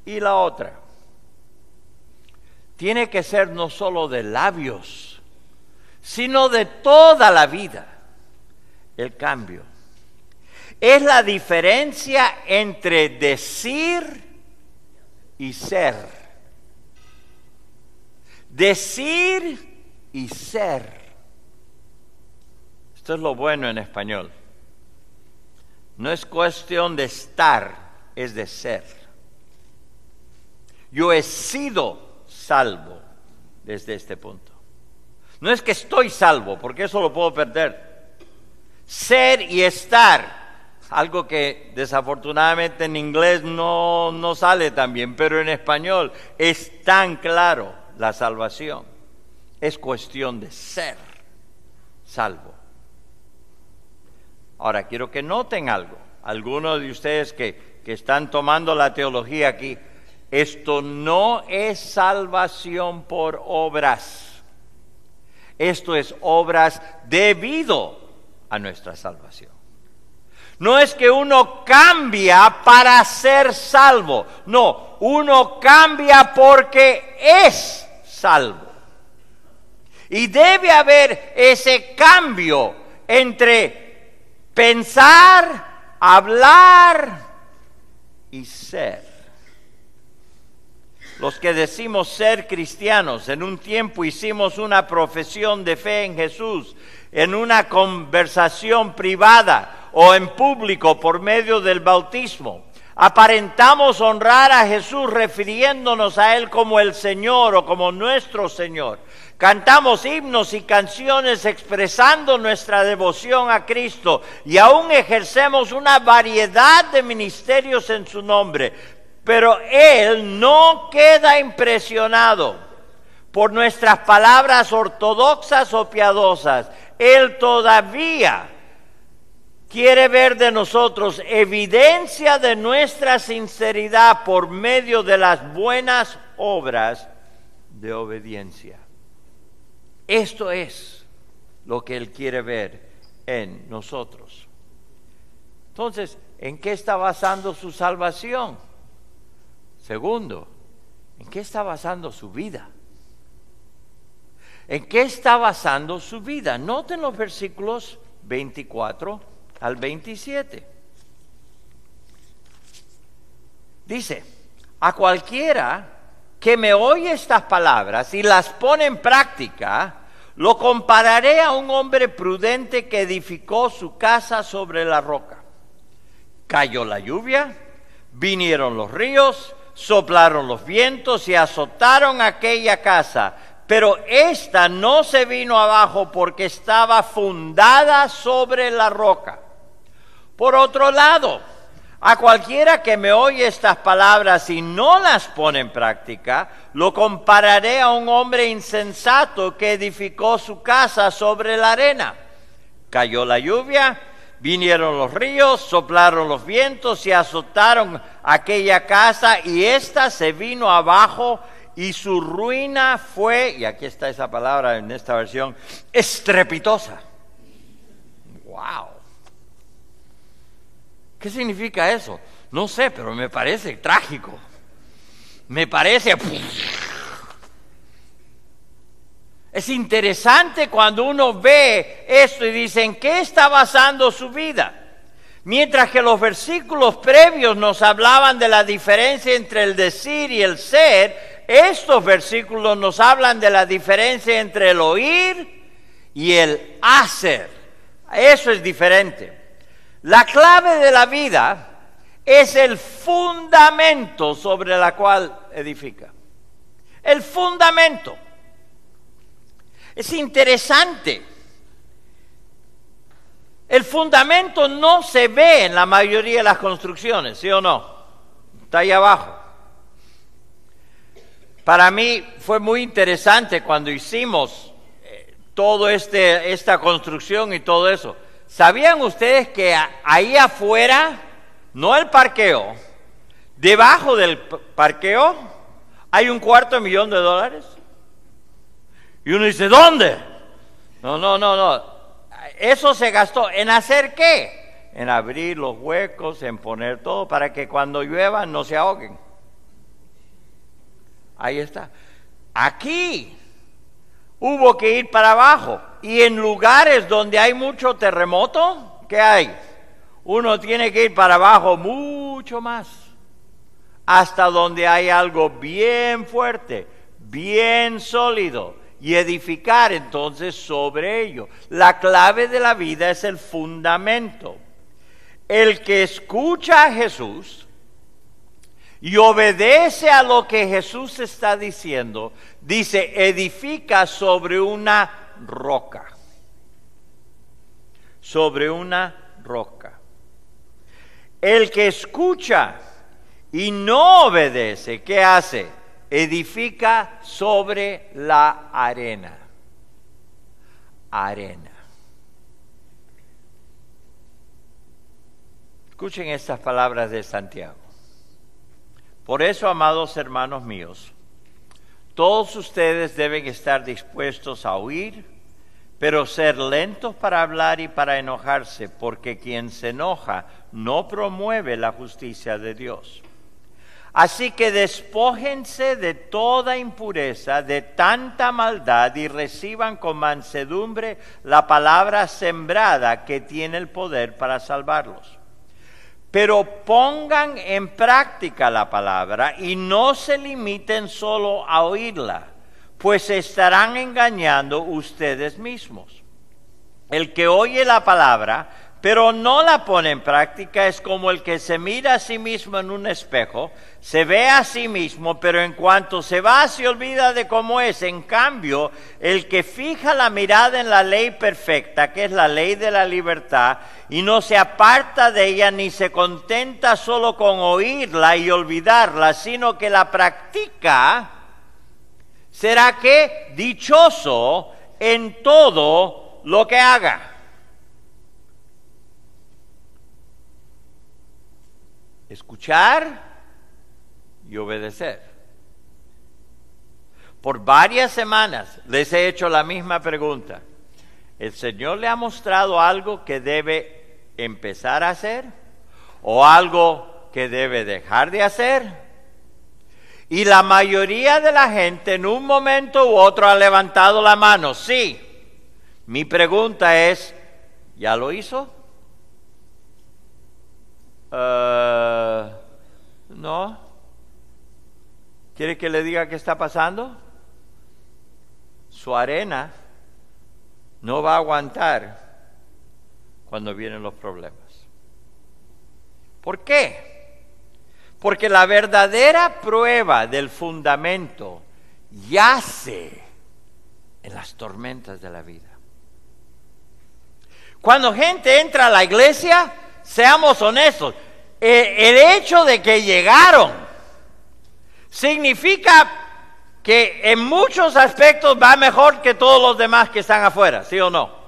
y la otra. Tiene que ser no solo de labios, sino de toda la vida. El cambio es la diferencia entre decir y ser. Decir y ser. Esto es lo bueno en español. No es cuestión de estar, es de ser. Yo he sido salvo desde este punto. No es que estoy salvo, porque eso lo puedo perder. Ser y estar, algo que desafortunadamente en inglés no sale tan bien, pero en español es tan claro la salvación. Es cuestión de ser salvo. Ahora, quiero que noten algo. Algunos de ustedes que están tomando la teología aquí, esto no es salvación por obras. Esto es obras debido a nuestra salvación. No es que uno cambia para ser salvo. No, uno cambia porque es salvo. Y debe haber ese cambio entre pensar, hablar y ser. Los que decimos ser cristianos, en un tiempo hicimos una profesión de fe en Jesús, en una conversación privada o en público por medio del bautismo. Aparentamos honrar a Jesús refiriéndonos a Él como el Señor o como nuestro Señor. Cantamos himnos y canciones expresando nuestra devoción a Cristo y aún ejercemos una variedad de ministerios en su nombre. Pero Él no queda impresionado por nuestras palabras ortodoxas o piadosas. Él todavía quiere ver de nosotros evidencia de nuestra sinceridad por medio de las buenas obras de obediencia. Esto es lo que Él quiere ver en nosotros. Entonces, ¿en qué está basando su salvación? Segundo, ¿en qué está basando su vida? ¿En qué está basando su vida? Noten los versículos 24 al 27. Dice, a cualquiera que me oye estas palabras y las pone en práctica, lo compararé a un hombre prudente que edificó su casa sobre la roca. Cayó la lluvia, vinieron los ríos, soplaron los vientos y azotaron aquella casa, pero ésta no se vino abajo porque estaba fundada sobre la roca. Por otro lado, a cualquiera que me oye estas palabras y no las pone en práctica, lo compararé a un hombre insensato que edificó su casa sobre la arena. Cayó la lluvia, vinieron los ríos, soplaron los vientos y azotaron aquella casa, y ésta se vino abajo, y su ruina fue, y aquí está esa palabra en esta versión, estrepitosa. ¡Wow! ¿Qué significa eso? No sé, pero me parece trágico. Me parece... Es interesante cuando uno ve esto y dice, ¿en qué está basando su vida? Mientras que los versículos previos nos hablaban de la diferencia entre el decir y el ser, estos versículos nos hablan de la diferencia entre el oír y el hacer. Eso es diferente. La clave de la vida es el fundamento sobre la cual edifica. El fundamento. Es interesante. El fundamento no se ve en la mayoría de las construcciones, ¿sí o no? Está ahí abajo. Para mí fue muy interesante cuando hicimos todo esta construcción y todo eso. ¿Sabían ustedes que ahí afuera, no el parqueo, debajo del parqueo hay $250,000? Y uno dice, ¿dónde? No. Eso se gastó. ¿En hacer qué? En abrir los huecos, en poner todo para que cuando llueva no se ahoguen. Ahí está. Aquí hubo que ir para abajo. Y en lugares donde hay mucho terremoto, ¿qué hay? Uno tiene que ir para abajo mucho más. Hasta donde hay algo bien fuerte, bien sólido. Y edificar entonces sobre ello. La clave de la vida es el fundamento. El que escucha a Jesús y obedece a lo que Jesús está diciendo, dice, edifica sobre una roca. Sobre una roca. El que escucha y no obedece, ¿qué hace? Edifica sobre la arena. Arena. Escuchen estas palabras de Santiago. Por eso, amados hermanos míos, todos ustedes deben estar dispuestos a oír, pero ser lentos para hablar y para enojarse, porque quien se enoja no promueve la justicia de Dios. Así que despójense de toda impureza, de tanta maldad, y reciban con mansedumbre la palabra sembrada que tiene el poder para salvarlos. Pero pongan en práctica la palabra y no se limiten solo a oírla, pues se estarán engañando ustedes mismos. El que oye la palabra, pero no la pone en práctica, es como el que se mira a sí mismo en un espejo, se ve a sí mismo, pero en cuanto se va se olvida de cómo es. En cambio, el que fija la mirada en la ley perfecta, que es la ley de la libertad, y no se aparta de ella ni se contenta solo con oírla y olvidarla, sino que la practica, será que dichoso en todo lo que haga. Escuchar y obedecer. Por varias semanas les he hecho la misma pregunta. ¿El Señor le ha mostrado algo que debe empezar a hacer o algo que debe dejar de hacer. Y la mayoría de la gente en un momento u otro ha levantado la mano. Sí. Mi pregunta es, ¿ya lo hizo? No. ¿Quiere que le diga qué está pasando? Su arena no va a aguantar cuando vienen los problemas. ¿Por qué? Porque la verdadera prueba del fundamento yace en las tormentas de la vida. Cuando gente entra a la iglesia, seamos honestos, el hecho de que llegaron significa que en muchos aspectos va mejor que todos los demás que están afuera, ¿sí o no?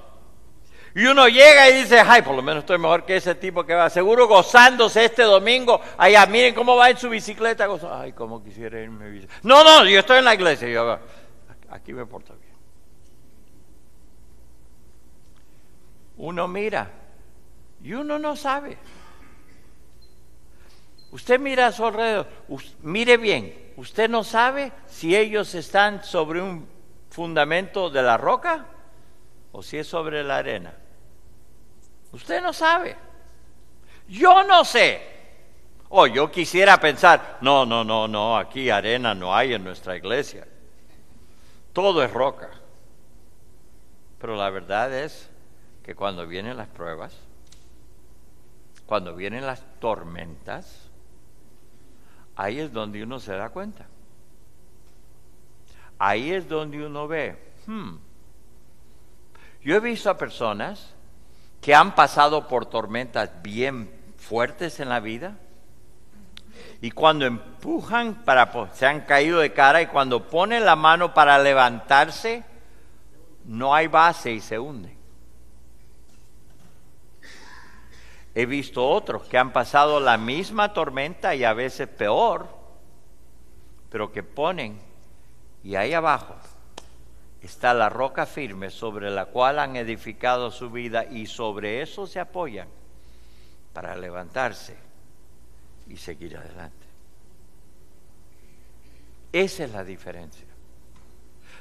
Y uno llega y dice, ay, por lo menos estoy mejor que ese tipo que va seguro gozándose este domingo. Allá, miren cómo va en su bicicleta. Ay, cómo quisiera irme en bicicleta. No, yo estoy en la iglesia. Yo, aquí me porto bien. Uno mira y uno no sabe. Usted mira a su alrededor, mire bien. Usted no sabe si ellos están sobre un fundamento de la roca o si es sobre la arena. Usted no sabe. Yo no sé. Yo quisiera pensar, no, aquí arena no hay en nuestra iglesia. Todo es roca. Pero la verdad es que cuando vienen las pruebas, cuando vienen las tormentas, ahí es donde uno se da cuenta. Ahí es donde uno ve, Yo he visto a personas que han pasado por tormentas bien fuertes en la vida y cuando empujan se han caído de cara y cuando ponen la mano para levantarse, no hay base y se hunden. He visto otros que han pasado la misma tormenta y a veces peor, pero que ponen y ahí abajo está la roca firme sobre la cual han edificado su vida y sobre eso se apoyan para levantarse y seguir adelante. Esa es la diferencia.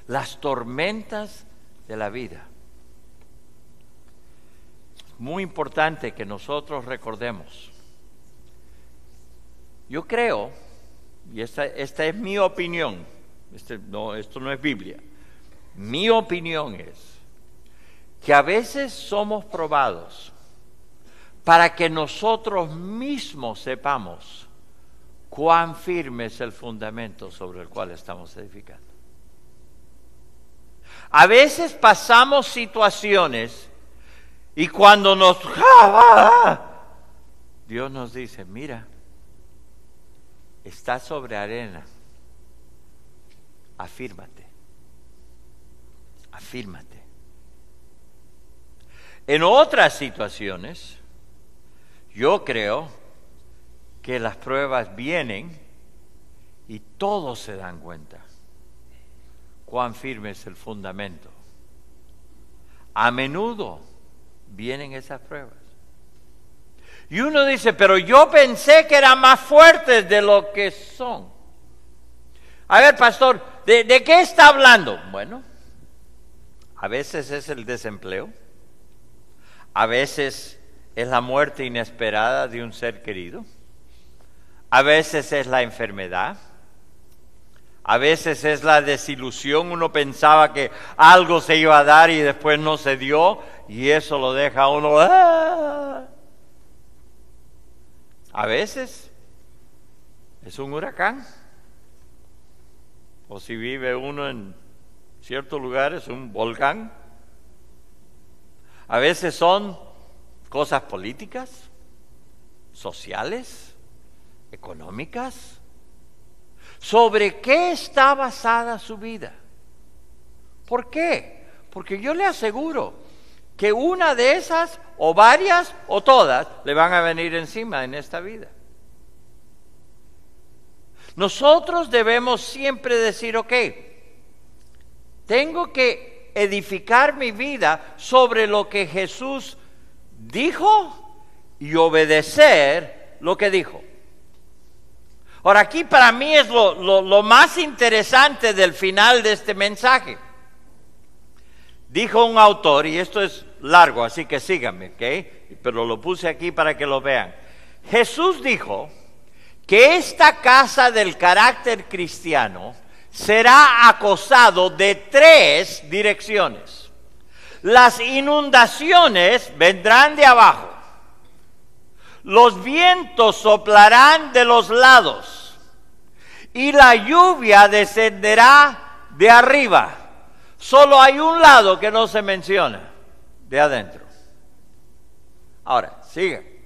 Las tormentas de la vida. Muy importante que nosotros recordemos. Yo creo, y esta es mi opinión, esto no es Biblia. Mi opinión es que a veces somos probados para que nosotros mismos sepamos cuán firme es el fundamento sobre el cual estamos edificando. A veces pasamos situaciones y cuando Dios nos dice, mira, estás sobre arena, afírmate. Afírmate. En otras situaciones, yo creo que las pruebas vienen y todos se dan cuenta cuán firme es el fundamento. A menudo vienen esas pruebas. Y uno dice, pero yo pensé que eran más fuertes de lo que son. A ver, pastor, ¿de qué está hablando? Bueno, a veces es el desempleo, a veces es la muerte inesperada de un ser querido, a veces es la enfermedad, a veces es la desilusión, uno pensaba que algo se iba a dar y después no se dio y eso lo deja a uno. A veces es un huracán, o si vive uno en ciertos lugares, un volcán. A veces son cosas políticas, sociales, económicas. ¿Sobre qué está basada su vida? ¿Por qué? Porque yo le aseguro que una de esas, o varias, o todas, le van a venir encima en esta vida. Nosotros debemos siempre decir, ok, tengo que edificar mi vida sobre lo que Jesús dijo y obedecer lo que dijo. Ahora, aquí para mí es lo más interesante del final de este mensaje. Dijo un autor, y esto es largo, así que síganme, ¿ok? Pero lo puse aquí para que lo vean. Jesús dijo que esta casa del carácter cristiano será acosado de 3 direcciones. Las inundaciones vendrán de abajo. Los vientos soplarán de los lados y la lluvia descenderá de arriba. Solo hay un lado que no se menciona, de adentro. Ahora, sigue.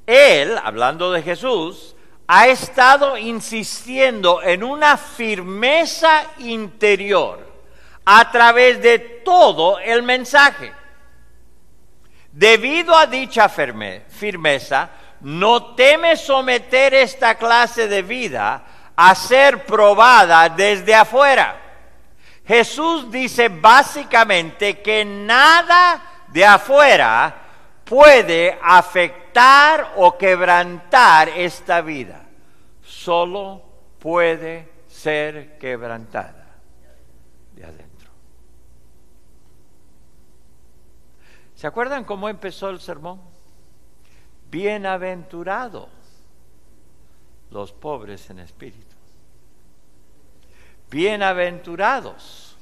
Él, hablando de Jesús, ha estado insistiendo en una firmeza interior a través de todo el mensaje. Debido a dicha firmeza, no teme someter esta clase de vida a ser probada desde afuera. Jesús dice básicamente que nada de afuera puede afectar o quebrantar esta vida. Solo puede ser quebrantada de adentro. ¿Se acuerdan cómo empezó el sermón? Bienaventurados los pobres en espíritu. Bienaventurados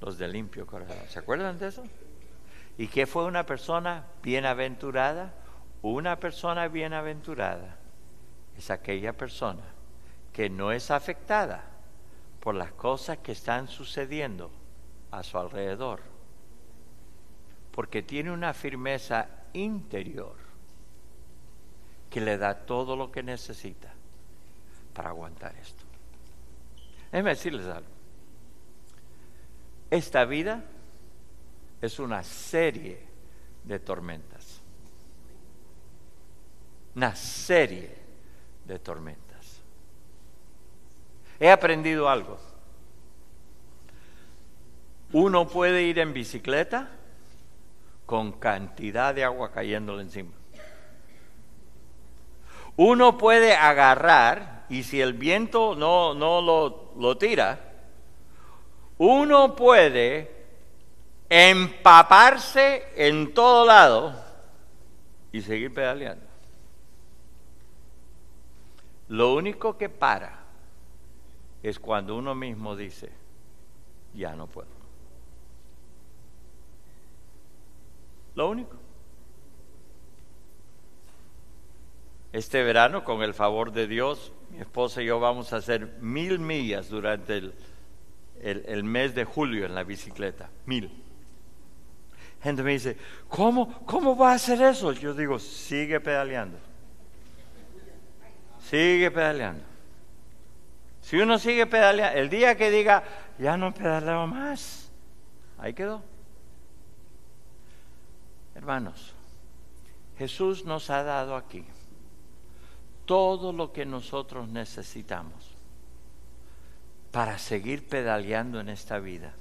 los de limpio corazón. ¿Se acuerdan de eso? ¿Y qué fue una persona bienaventurada? Una persona bienaventurada es aquella persona que no es afectada por las cosas que están sucediendo a su alrededor, porque tiene una firmeza interior que le da todo lo que necesita para aguantar esto. Déjenme decirles algo. Esta vida es una serie de tormentas. Una serie de tormentas. He aprendido algo. Uno puede ir en bicicleta con cantidad de agua cayéndole encima. Uno puede agarrar, y si el viento no lo tira, uno puede empaparse en todo lado y seguir pedaleando. Lo único que para es cuando uno mismo dice, ya no puedo. Lo único. Este verano, con el favor de Dios, mi esposa y yo vamos a hacer 1000 millas durante el mes de julio en la bicicleta. 1000. Gente me dice, ¿cómo va a hacer eso? Yo digo, sigue pedaleando. Sigue pedaleando. Si uno sigue pedaleando, el día que diga, ya no pedaleo más, ahí quedó. Hermanos, Jesús nos ha dado aquí todo lo que nosotros necesitamos para seguir pedaleando en esta vida.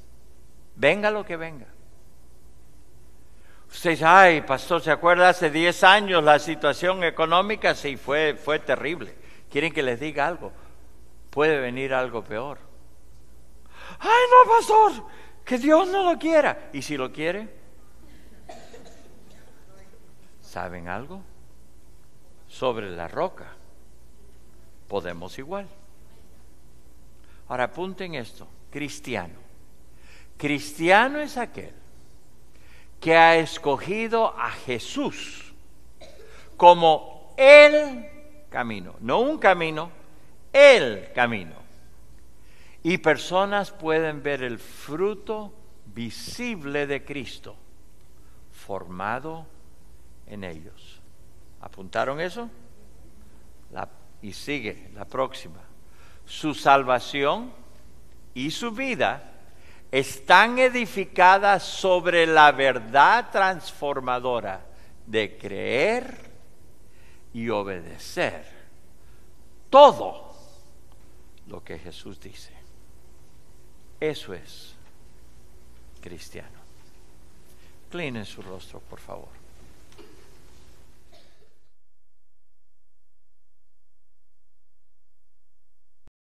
Venga lo que venga. Usted dice, ay, pastor, ¿se acuerda hace 10 años la situación económica? Sí, fue terrible. ¿Quieren que les diga algo? Puede venir algo peor. Ay, no, pastor, que Dios no lo quiera. ¿Y si lo quiere? ¿Saben algo? Sobre la roca podemos igual. Ahora apunten esto, cristiano. Cristiano es aquel que ha escogido a Jesús como el camino, no un camino, el camino. Y personas pueden ver el fruto visible de Cristo formado en ellos. ¿Apuntaron eso? Y sigue la próxima. Su salvación y su vida están edificadas sobre la verdad transformadora de creer y obedecer todo lo que Jesús dice. Eso es cristiano. Inclinen su rostro, por favor.